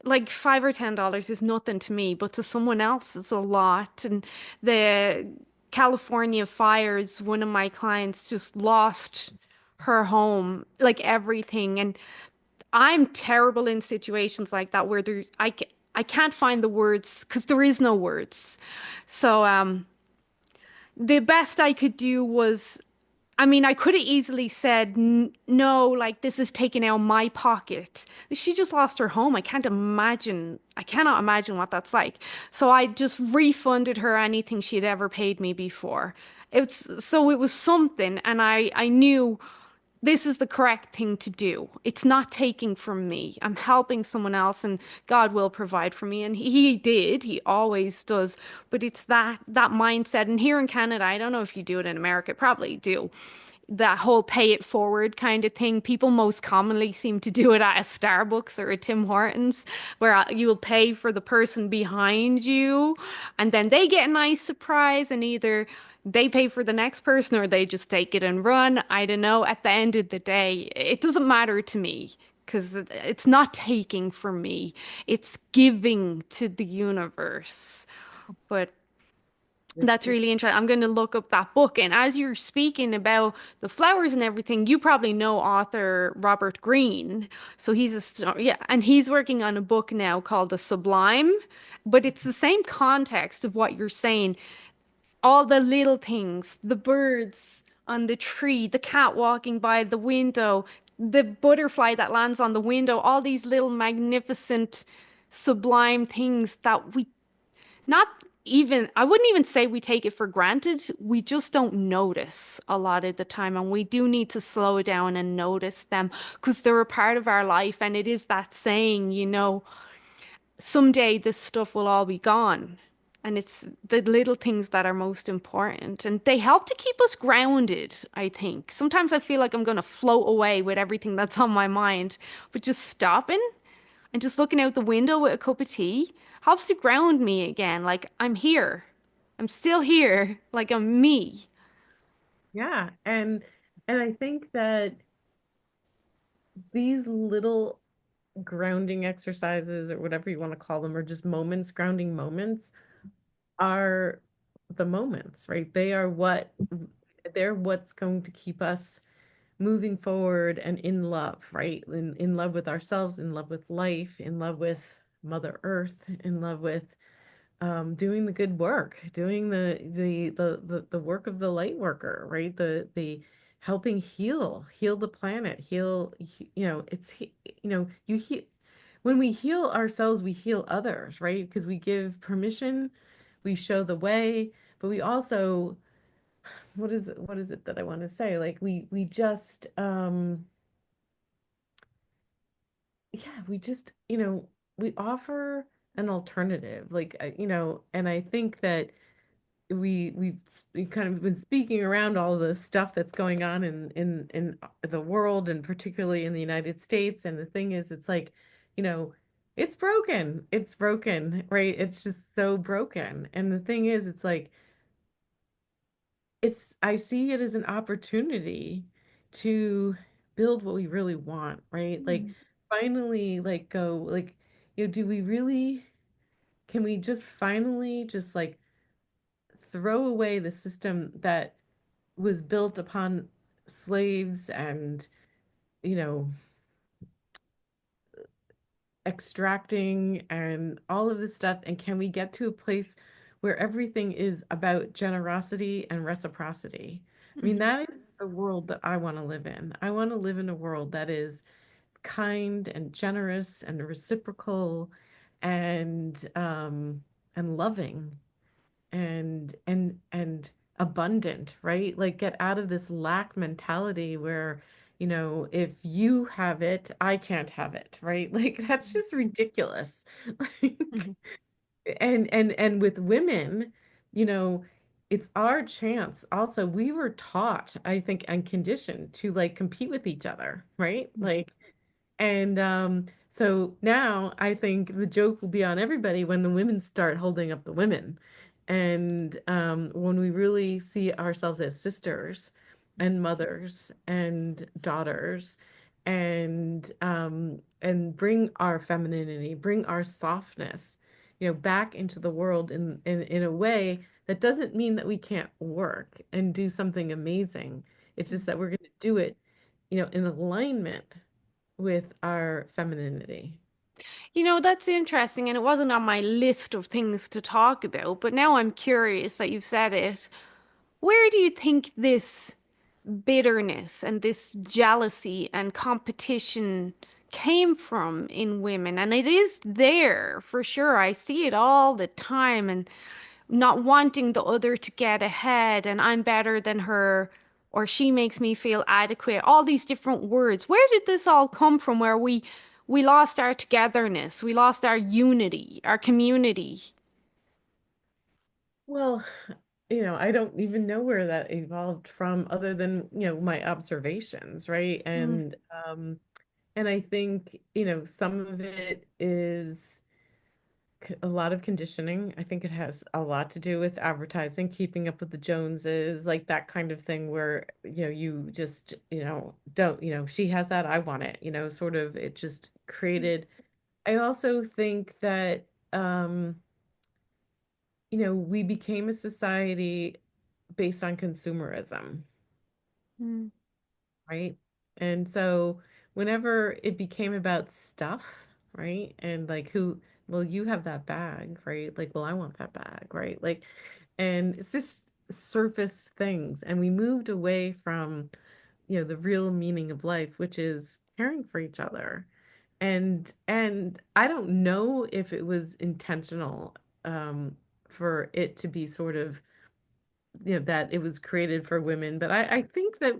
Like $5 or $10 is nothing to me, but to someone else it's a lot. And the California fires, one of my clients just lost her home, like everything. And I'm terrible in situations like that where I can't find the words because there is no words. So the best I could do was I mean, I could have easily said, no, like this is taken out of my pocket. She just lost her home. I cannot imagine what that's like. So I just refunded her anything she had ever paid me before. It was something, and I knew this is the correct thing to do. It's not taking from me. I'm helping someone else and God will provide for me. And he did. He always does. But it's that mindset. And here in Canada, I don't know if you do it in America, probably do. That whole pay it forward kind of thing. People most commonly seem to do it at a Starbucks or a Tim Hortons, where you will pay for the person behind you, and then they get a nice surprise, and either they pay for the next person or they just take it and run. I don't know. At the end of the day, it doesn't matter to me because it's not taking from me, it's giving to the universe. But that's It- really interesting. I'm going to look up that book. And as you're speaking about the flowers and everything, you probably know author Robert Greene. So yeah, and he's working on a book now called The Sublime, but it's the same context of what you're saying. All the little things, the birds on the tree, the cat walking by the window, the butterfly that lands on the window, all these little magnificent, sublime things that we not even, I wouldn't even say we take it for granted. We just don't notice a lot of the time. And we do need to slow down and notice them because they're a part of our life. And it is that saying, someday this stuff will all be gone. And it's the little things that are most important. And they help to keep us grounded, I think. Sometimes I feel like I'm going to float away with everything that's on my mind, but just stopping and just looking out the window with a cup of tea helps to ground me again. Like I'm here. I'm still here. Like I'm me. yeah, and I think that these little grounding exercises or whatever you want to call them, or just moments, grounding moments, are the moments, right? They're what's going to keep us moving forward and in love, right? In love with ourselves, in love with life, in love with Mother Earth, in love with doing the good work, doing the work of the light worker, right? The helping heal the planet, you heal when we heal ourselves, we heal others, right? Because we give permission, we show the way, but we also what is it that I want to say? Like we just yeah, we just, we offer an alternative. Like and I think that we kind of been speaking around all of the stuff that's going on in the world and particularly in the United States. And the thing is, it's like, you know, it's broken. It's broken, right? It's just so broken. And the thing is, it's like I see it as an opportunity to build what we really want, right? Like Mm. finally like go like, do we really can we just finally just like throw away the system that was built upon slaves and, you know, extracting and all of this stuff? And can we get to a place where everything is about generosity and reciprocity? I mean, Mhm. that is the world that I want to live in. I want to live in a world that is kind and generous and reciprocal and loving and abundant, right? Like get out of this lack mentality where, if you have it, I can't have it, right? Like that's just ridiculous. Like, Mhm. and with women, you know, it's our chance. Also, we were taught, I think, and conditioned to like compete with each other, right? Like and so now I think the joke will be on everybody when the women start holding up the women. And when we really see ourselves as sisters and mothers and daughters and bring our femininity, bring our softness, back into the world in a way that doesn't mean that we can't work and do something amazing. It's just that we're going to do it, in alignment with our femininity. That's interesting, and it wasn't on my list of things to talk about, but now I'm curious that you've said it. Where do you think this bitterness and this jealousy and competition came from in women? And it is there for sure. I see it all the time, and not wanting the other to get ahead, and I'm better than her, or she makes me feel adequate. All these different words. Where did this all come from where we lost our togetherness, we lost our unity, our community? Well, I don't even know where that evolved from other than, my observations, right? Mm, And I think, some of it is a lot of conditioning. I think it has a lot to do with advertising, keeping up with the Joneses, like that kind of thing where, you just, don't, she has that, I want it, sort of it just created. I also think that we became a society based on consumerism, mm, right? And so whenever it became about stuff, right? And like well, you have that bag, right? Like, well, I want that bag, right? Like, and it's just surface things. And we moved away from, the real meaning of life, which is caring for each other. And I don't know if it was intentional for it to be sort of, that it was created for women, but I think that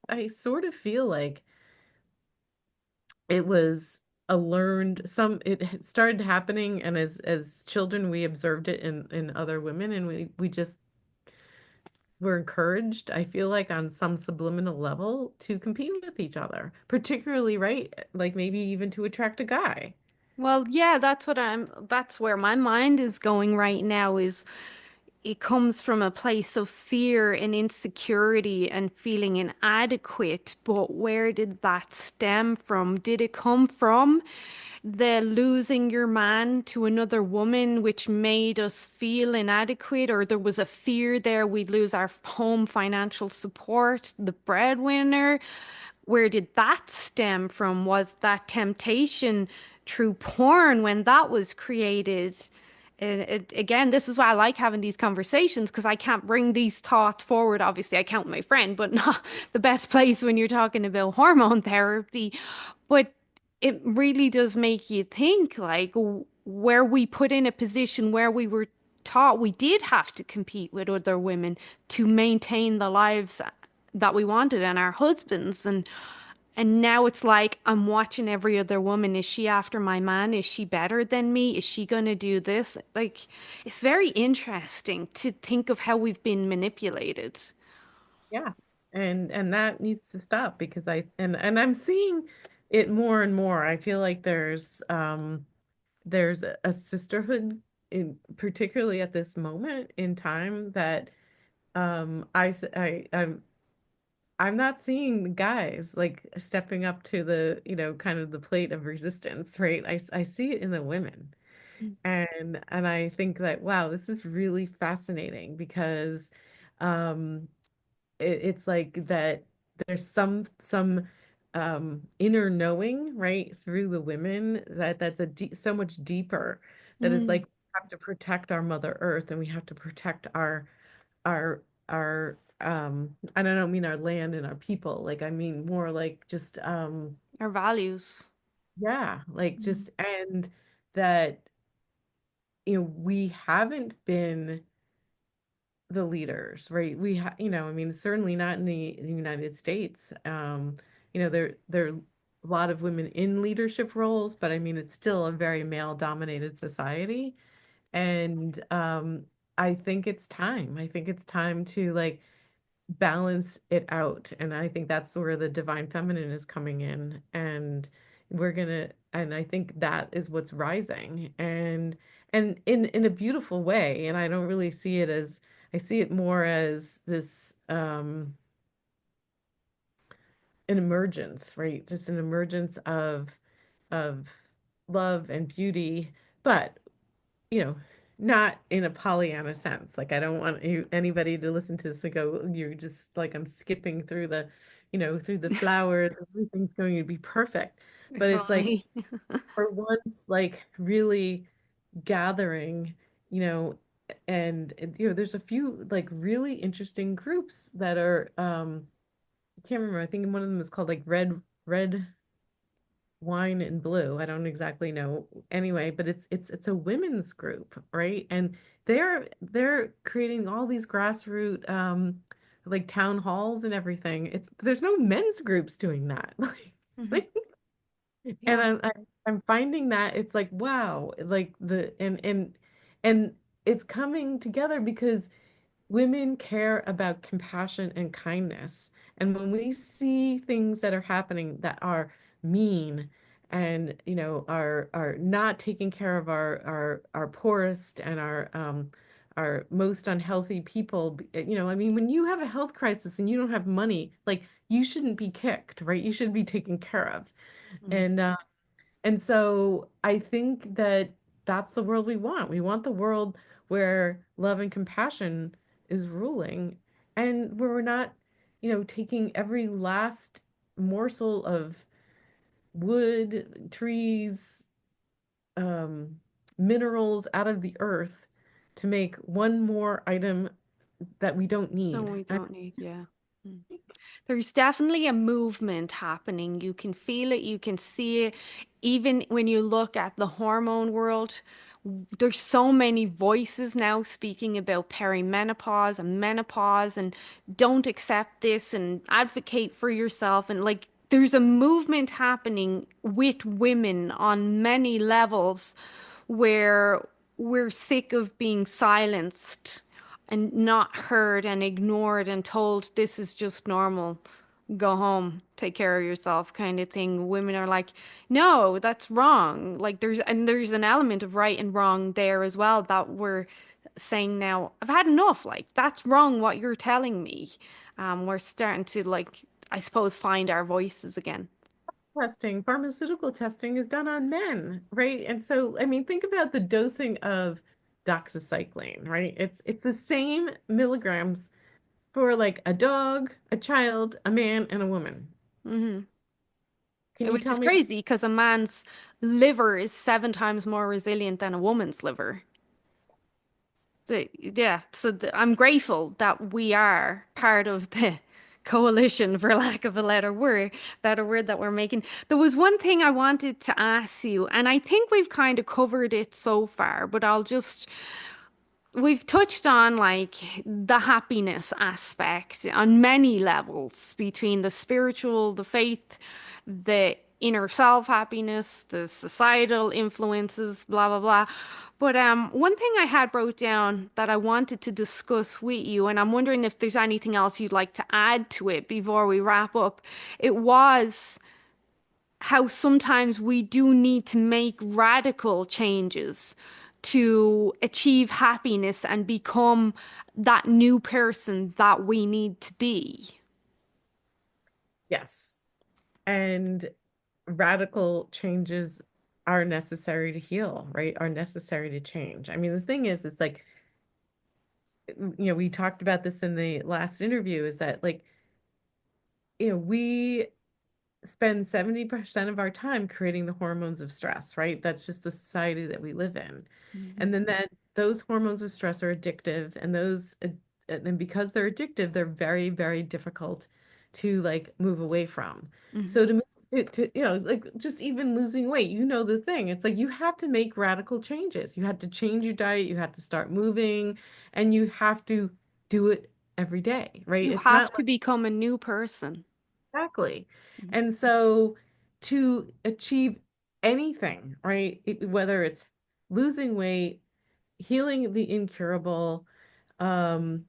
I sort of feel like it was a learned some it had started happening, and as children we observed it in other women, and we just were encouraged, I feel like on some subliminal level, to compete with each other, particularly, right, like maybe even to attract a guy. well, yeah, that's where my mind is going right now, is it comes from a place of fear and insecurity and feeling inadequate. But where did that stem from? Did it come from the losing your man to another woman, which made us feel inadequate? Or there was a fear there we'd lose our home financial support, the breadwinner? Where did that stem from? Was that temptation through porn when that was created? Again, this is why I like having these conversations, because I can't bring these thoughts forward. Obviously, I count my friend, but not the best place when you're talking about hormone therapy. But it really does make you think, like, where we put in a position where we were taught we did have to compete with other women to maintain the lives that we wanted and our husbands. And now it's like I'm watching every other woman. Is she after my man? Is she better than me? Is she going to do this? Like, it's very interesting to think of how we've been manipulated. Yeah. And that needs to stop because and I'm seeing it more and more. I feel like there's a sisterhood in particularly at this moment in time that I'm not seeing the guys like stepping up to the, kind of the plate of resistance, right? I see it in the women. And I think that wow, this is really fascinating because um it's like that there's some inner knowing right through the women that's so much deeper that is like Mm, we have to protect our Mother Earth and we have to protect our I don't mean our land and our people, like I mean more like just our values. yeah, like Mm, just and that we haven't been the leaders, right? I mean, certainly not in the United States. There are a lot of women in leadership roles, but I mean, it's still a very male-dominated society. And I think it's time. I think it's time to like balance it out. And I think that's where the divine feminine is coming in. And I think that is what's rising. And in a beautiful way. And I don't really see it as, I see it more as this an emergence, right? Just an emergence of love and beauty, but you know, not in a Pollyanna sense. Like I don't want anybody to listen to this and go, you're just like I'm skipping through through the flowers, everything's going to be perfect. if But it's like only. for once, like really gathering, you know, and there's a few like really interesting groups that are I can't remember. I think one of them is called like Red Wine and Blue. I don't exactly know. Anyway, but it's a women's group, right? And they're creating all these grassroots like town halls and everything. It's there's no men's groups doing that. Mhm. Like, and Yeah. I'm finding that it's like wow, like the and it's coming together because women care about compassion and kindness. And when we see things that are happening that are mean and are not taking care of our poorest and our most unhealthy people, I mean, when you have a health crisis and you don't have money, like you shouldn't be kicked, right? You should be taken care of. Mm. And so I think that that's the world we want. We want the world where love and compassion is ruling and where we're not, taking every last morsel of wood, trees, um, minerals out of the earth to make one more item that we don't No, need. we don't need, yeah. Mm. There's definitely a movement happening. You can feel it, you can see it. Even when you look at the hormone world, there's so many voices now speaking about perimenopause and menopause and don't accept this and advocate for yourself. And like, there's a movement happening with women on many levels where we're sick of being silenced and not heard and ignored and told this is just normal. Go home, take care of yourself, kind of thing. Women are like, no, that's wrong. Like there's an element of right and wrong there as well that we're saying now, I've had enough. Like that's wrong what you're telling me. We're starting to like, I suppose, find our voices again. Pharmaceutical testing is done on men, right? And so, I mean, think about the dosing of doxycycline, right? It's the same milligrams for like a dog, a child, a man, and a woman. Hmm. Can you Which tell is me? crazy because a man's liver is 7 times more resilient than a woman's liver. Yeah, so I'm grateful that we are part of the coalition, for lack of a better word that we're making. There was one thing I wanted to ask you, and I think we've kind of covered it so far, but we've touched on like the happiness aspect on many levels between the spiritual, the faith, the inner self happiness, the societal influences, blah blah blah. But one thing I had wrote down that I wanted to discuss with you, and I'm wondering if there's anything else you'd like to add to it before we wrap up. It was how sometimes we do need to make radical changes to achieve happiness and become that new person that we need to be. Yes. And radical changes are necessary to heal, right? Are necessary to change. I mean, the thing is, it's like, we talked about this in the last interview, is that like, we spend 70% of our time creating the hormones of stress, right? That's just the society that we live in. Mhm. And then those hormones of stress are addictive, and and because they're addictive, they're very, very difficult to like move away from. Mhm. So to move to, like just even losing weight, the thing. It's like you have to make radical changes. You have to change your diet, you have to start moving, and you have to do it every day, right? You It's have not to become a new person. Exactly. And so to achieve anything, right, whether it's losing weight, healing the incurable, um,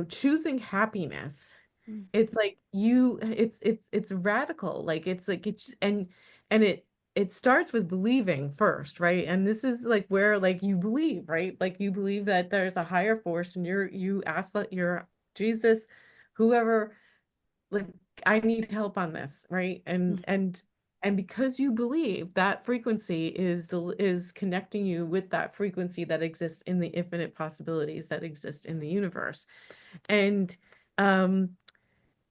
choosing happiness, Mhm. it's like it's radical. Like it's like and it starts with believing first, right? And this is like where like you believe, right? Like you believe that there's a higher force and you ask that your Jesus, whoever, like, I need help on this, right? And because you believe, that frequency is connecting you with that frequency that exists in the infinite possibilities that exist in the universe. And um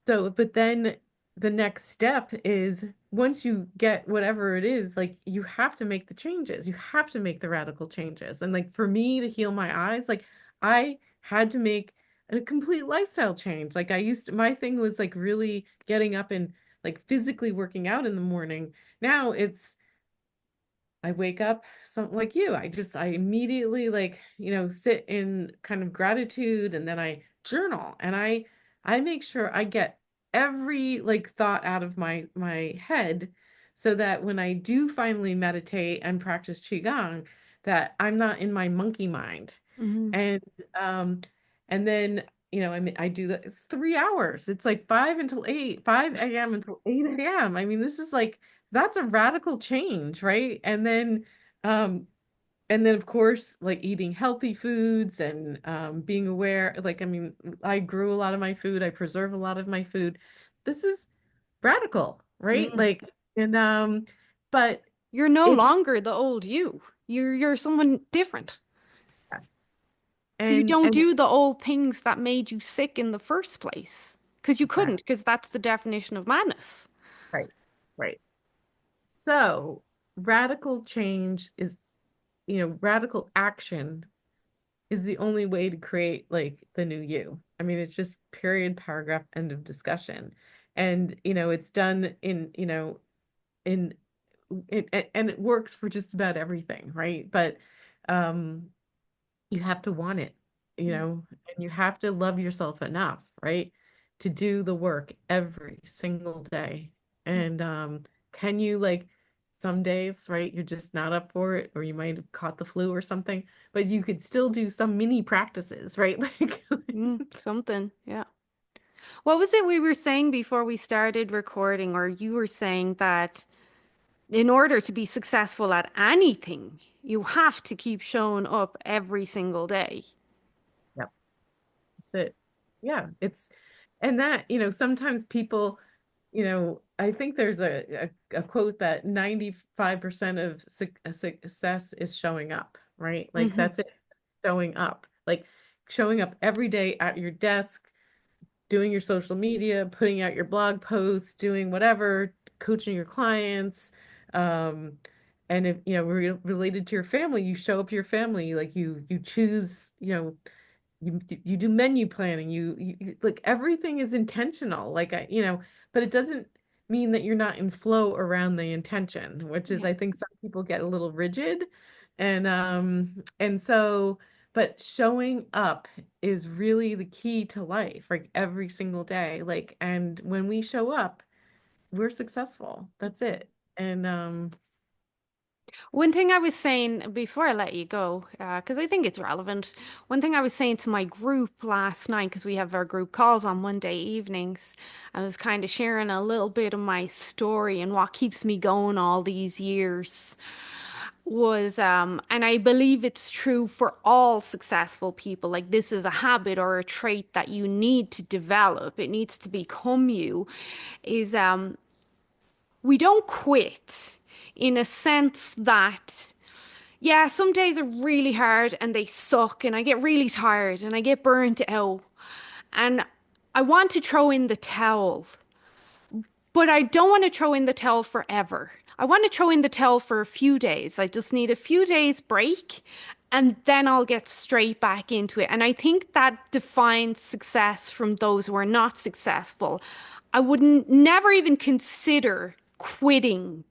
so, but then the next step is, once you get whatever it is, like you have to make the changes. You have to make the radical changes. And like for me to heal my eyes, like I had to make a complete lifestyle change. Like my thing was like really getting up and like physically working out in the morning. Now I wake up something like you. I immediately like, sit in kind of gratitude, and then I journal, and I make sure I get every like thought out of my head, so that when I do finally meditate and practice Qigong, that I'm not in my monkey mind. Mhm. And um and then I mean I do that. It's 3 hours. It's like 5 a.m. until 8 a.m. I mean, this is like, that's a radical change, right? And then of course, like eating healthy foods, and being aware, like, I mean, I grew a lot of my food, I preserve a lot of my food. This is radical, right? Mm. Like, and but You're no it longer the old you. You're someone different. yes. So you don't And do the old things that made you sick in the first place. Because you couldn't, exactly, because that's the definition of madness. right, right. So radical change is, radical action is the only way to create like the new you. I mean, it's just period, paragraph, end of discussion. And it's done in and it works for just about everything, right? But um you have to want it, and you have to love yourself enough, right? To do the work every single day. And can you, like, some days, right, you're just not up for it, or you might have caught the flu or something, but you could still do some mini practices, right? Like, Something, yeah. What was it we were saying before we started recording, or you were saying that in order to be successful at anything, you have to keep showing up every single day. yep, that, yeah, it's, and that, sometimes people, I think there's a quote that 95% of success is showing up, right? Like Hmm. that's it, showing up. Like showing up every day at your desk, doing your social media, putting out your blog posts, doing whatever, coaching your clients. Um, and if, related to your family, you show up your family, like you choose, you do menu planning, like everything is intentional, like but it doesn't mean that you're not in flow around the intention, which is, Yeah. I think some people get a little rigid. And so, but showing up is really the key to life, like every single day. Like, and when we show up, we're successful. That's it. And One thing I was saying before I let you go, because I think it's relevant, one thing I was saying to my group last night, because we have our group calls on Monday evenings, I was kind of sharing a little bit of my story and what keeps me going all these years was, and I believe it's true for all successful people, like this is a habit or a trait that you need to develop, it needs to become you, is we don't quit in a sense that yeah, some days are really hard and they suck, and I get really tired and I get burnt out. And I want to throw in the towel, but I don't want to throw in the towel forever. I want to throw in the towel for a few days. I just need a few days break and then I'll get straight back into it. And I think that defines success from those who are not successful. I wouldn't never even consider quitting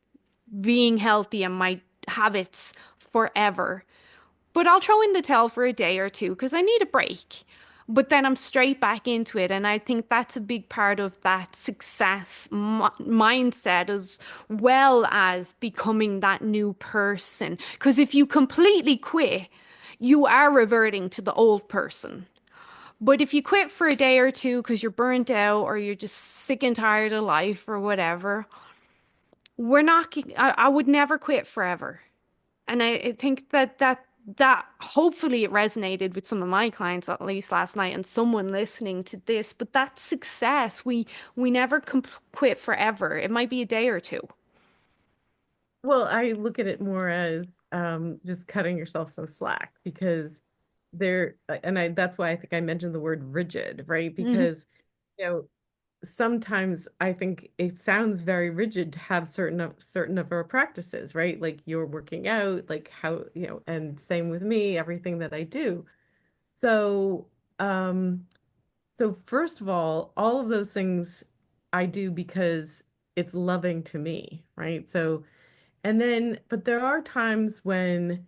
being healthy and my habits forever. But I'll throw in the towel for a day or two because I need a break. But then I'm straight back into it. And I think that's a big part of that success mindset as well as becoming that new person. Because if you completely quit, you are reverting to the old person. But if you quit for a day or two because you're burnt out or you're just sick and tired of life or whatever, we're not, I would never quit forever. And I think that hopefully it resonated with some of my clients at least last night and someone listening to this. But that's success. We never quit forever. It might be a day or two. well, I look at it more as just cutting yourself some slack because and I that's why I think I mentioned the word rigid, right? Mhm. Because you know, sometimes I think it sounds very rigid to have certain of our practices, right? Like you're working out, like how, and same with me, everything that I do. So, um, so first of all of those things I do because it's loving to me, right? So, and then, but there are times when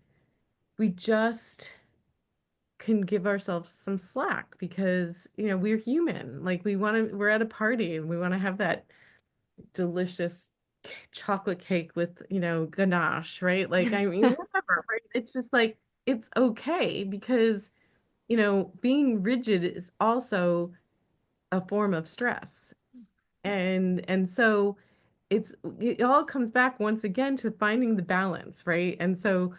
we just can give ourselves some slack because, we're human. Like we're at a party and we want to have that delicious chocolate cake with, ganache, right? Like, I mean, whatever, right? It's just like, it's okay because, being rigid is also a form of stress. And so it all comes back once again to finding the balance, right? And so,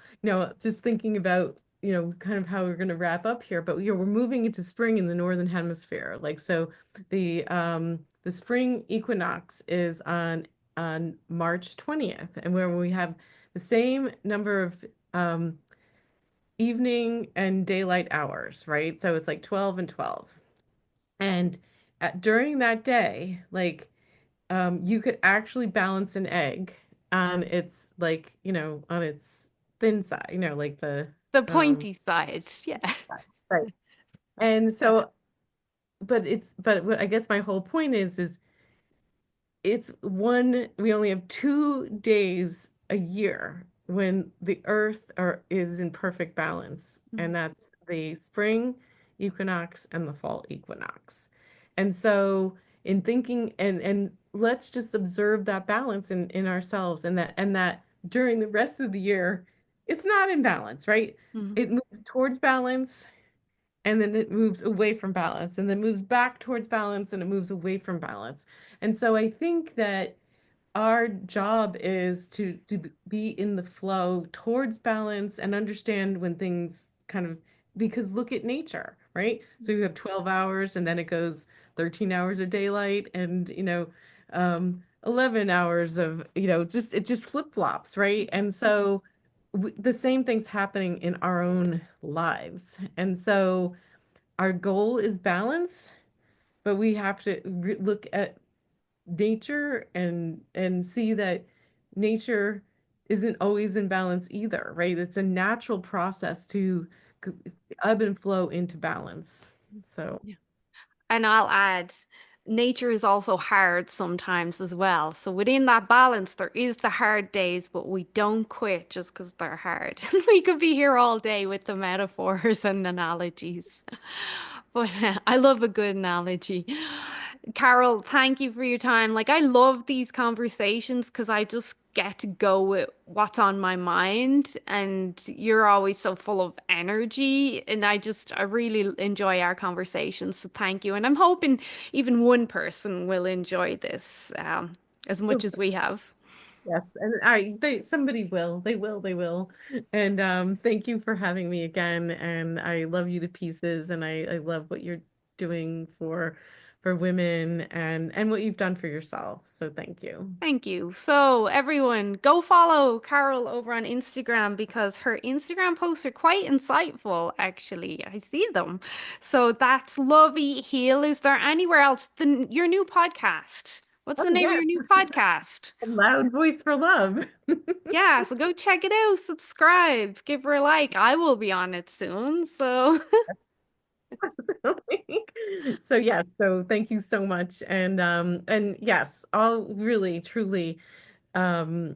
just thinking about, kind of how we're going to wrap up here, but we're moving into spring in the northern hemisphere. Like so the spring equinox is on March 20th, and where we have the same number of evening and daylight hours, right? So it's like 12 and 12. And during that day, like you could actually balance an egg on its like, on its thin side, like the The um pointy side. Yeah. right. And so, but what I guess my whole point is we only have 2 days a year when the earth is in perfect balance, Mhm. and that's the spring equinox and the fall equinox. And so in thinking and let's just observe that balance in ourselves, and that during the rest of the year it's not in balance, right? Mhm. It moves towards balance and then it moves away from balance and then moves back towards balance and it moves away from balance. And so I think that our job is to be in the flow towards balance and understand when things kind of, because look at nature, right? So you have 12 hours and then it goes 13 hours of daylight and 11 hours of, just it just flip-flops, right? And so the same thing's happening in our own lives. And so our goal is balance, but we have to look at nature and see that nature isn't always in balance either, right? It's a natural process to ebb and flow into balance. So, Yeah. And I'll add, nature is also hard sometimes as well. So within that balance, there is the hard days, but we don't quit just because they're hard. We could be here all day with the metaphors and analogies. But I love a good analogy. Carol, thank you for your time. Like, I love these conversations because I just get to go with what's on my mind, and you're always so full of energy. And I really enjoy our conversations. So, thank you. And I'm hoping even one person will enjoy this as much as we have. Yes, and somebody will. They will. And thank you for having me again. And I love you to pieces, and I love what you're doing for women and what you've done for yourself. So thank you. Thank you. So, everyone, go follow Carol over on Instagram because her Instagram posts are quite insightful, actually. I see them. So, that's Love.Eat.Heal. Is there anywhere else? Your new podcast. What's Oh the name of yes, your new podcast? a loud voice for love. Yeah, so go check it out, subscribe, give her a like. I will be on it soon. So, Absolutely. So yes, so thank you so much. And yes, all really truly um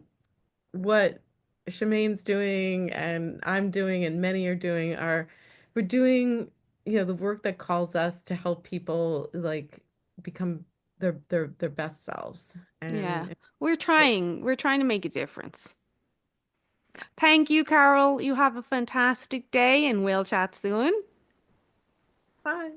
what Shemaine's doing and I'm doing and many are doing are we're doing, the work that calls us to help people like become their best selves. yeah, And we're trying to make a difference. Thank you, Carol. You have a fantastic day and we'll chat soon. bye.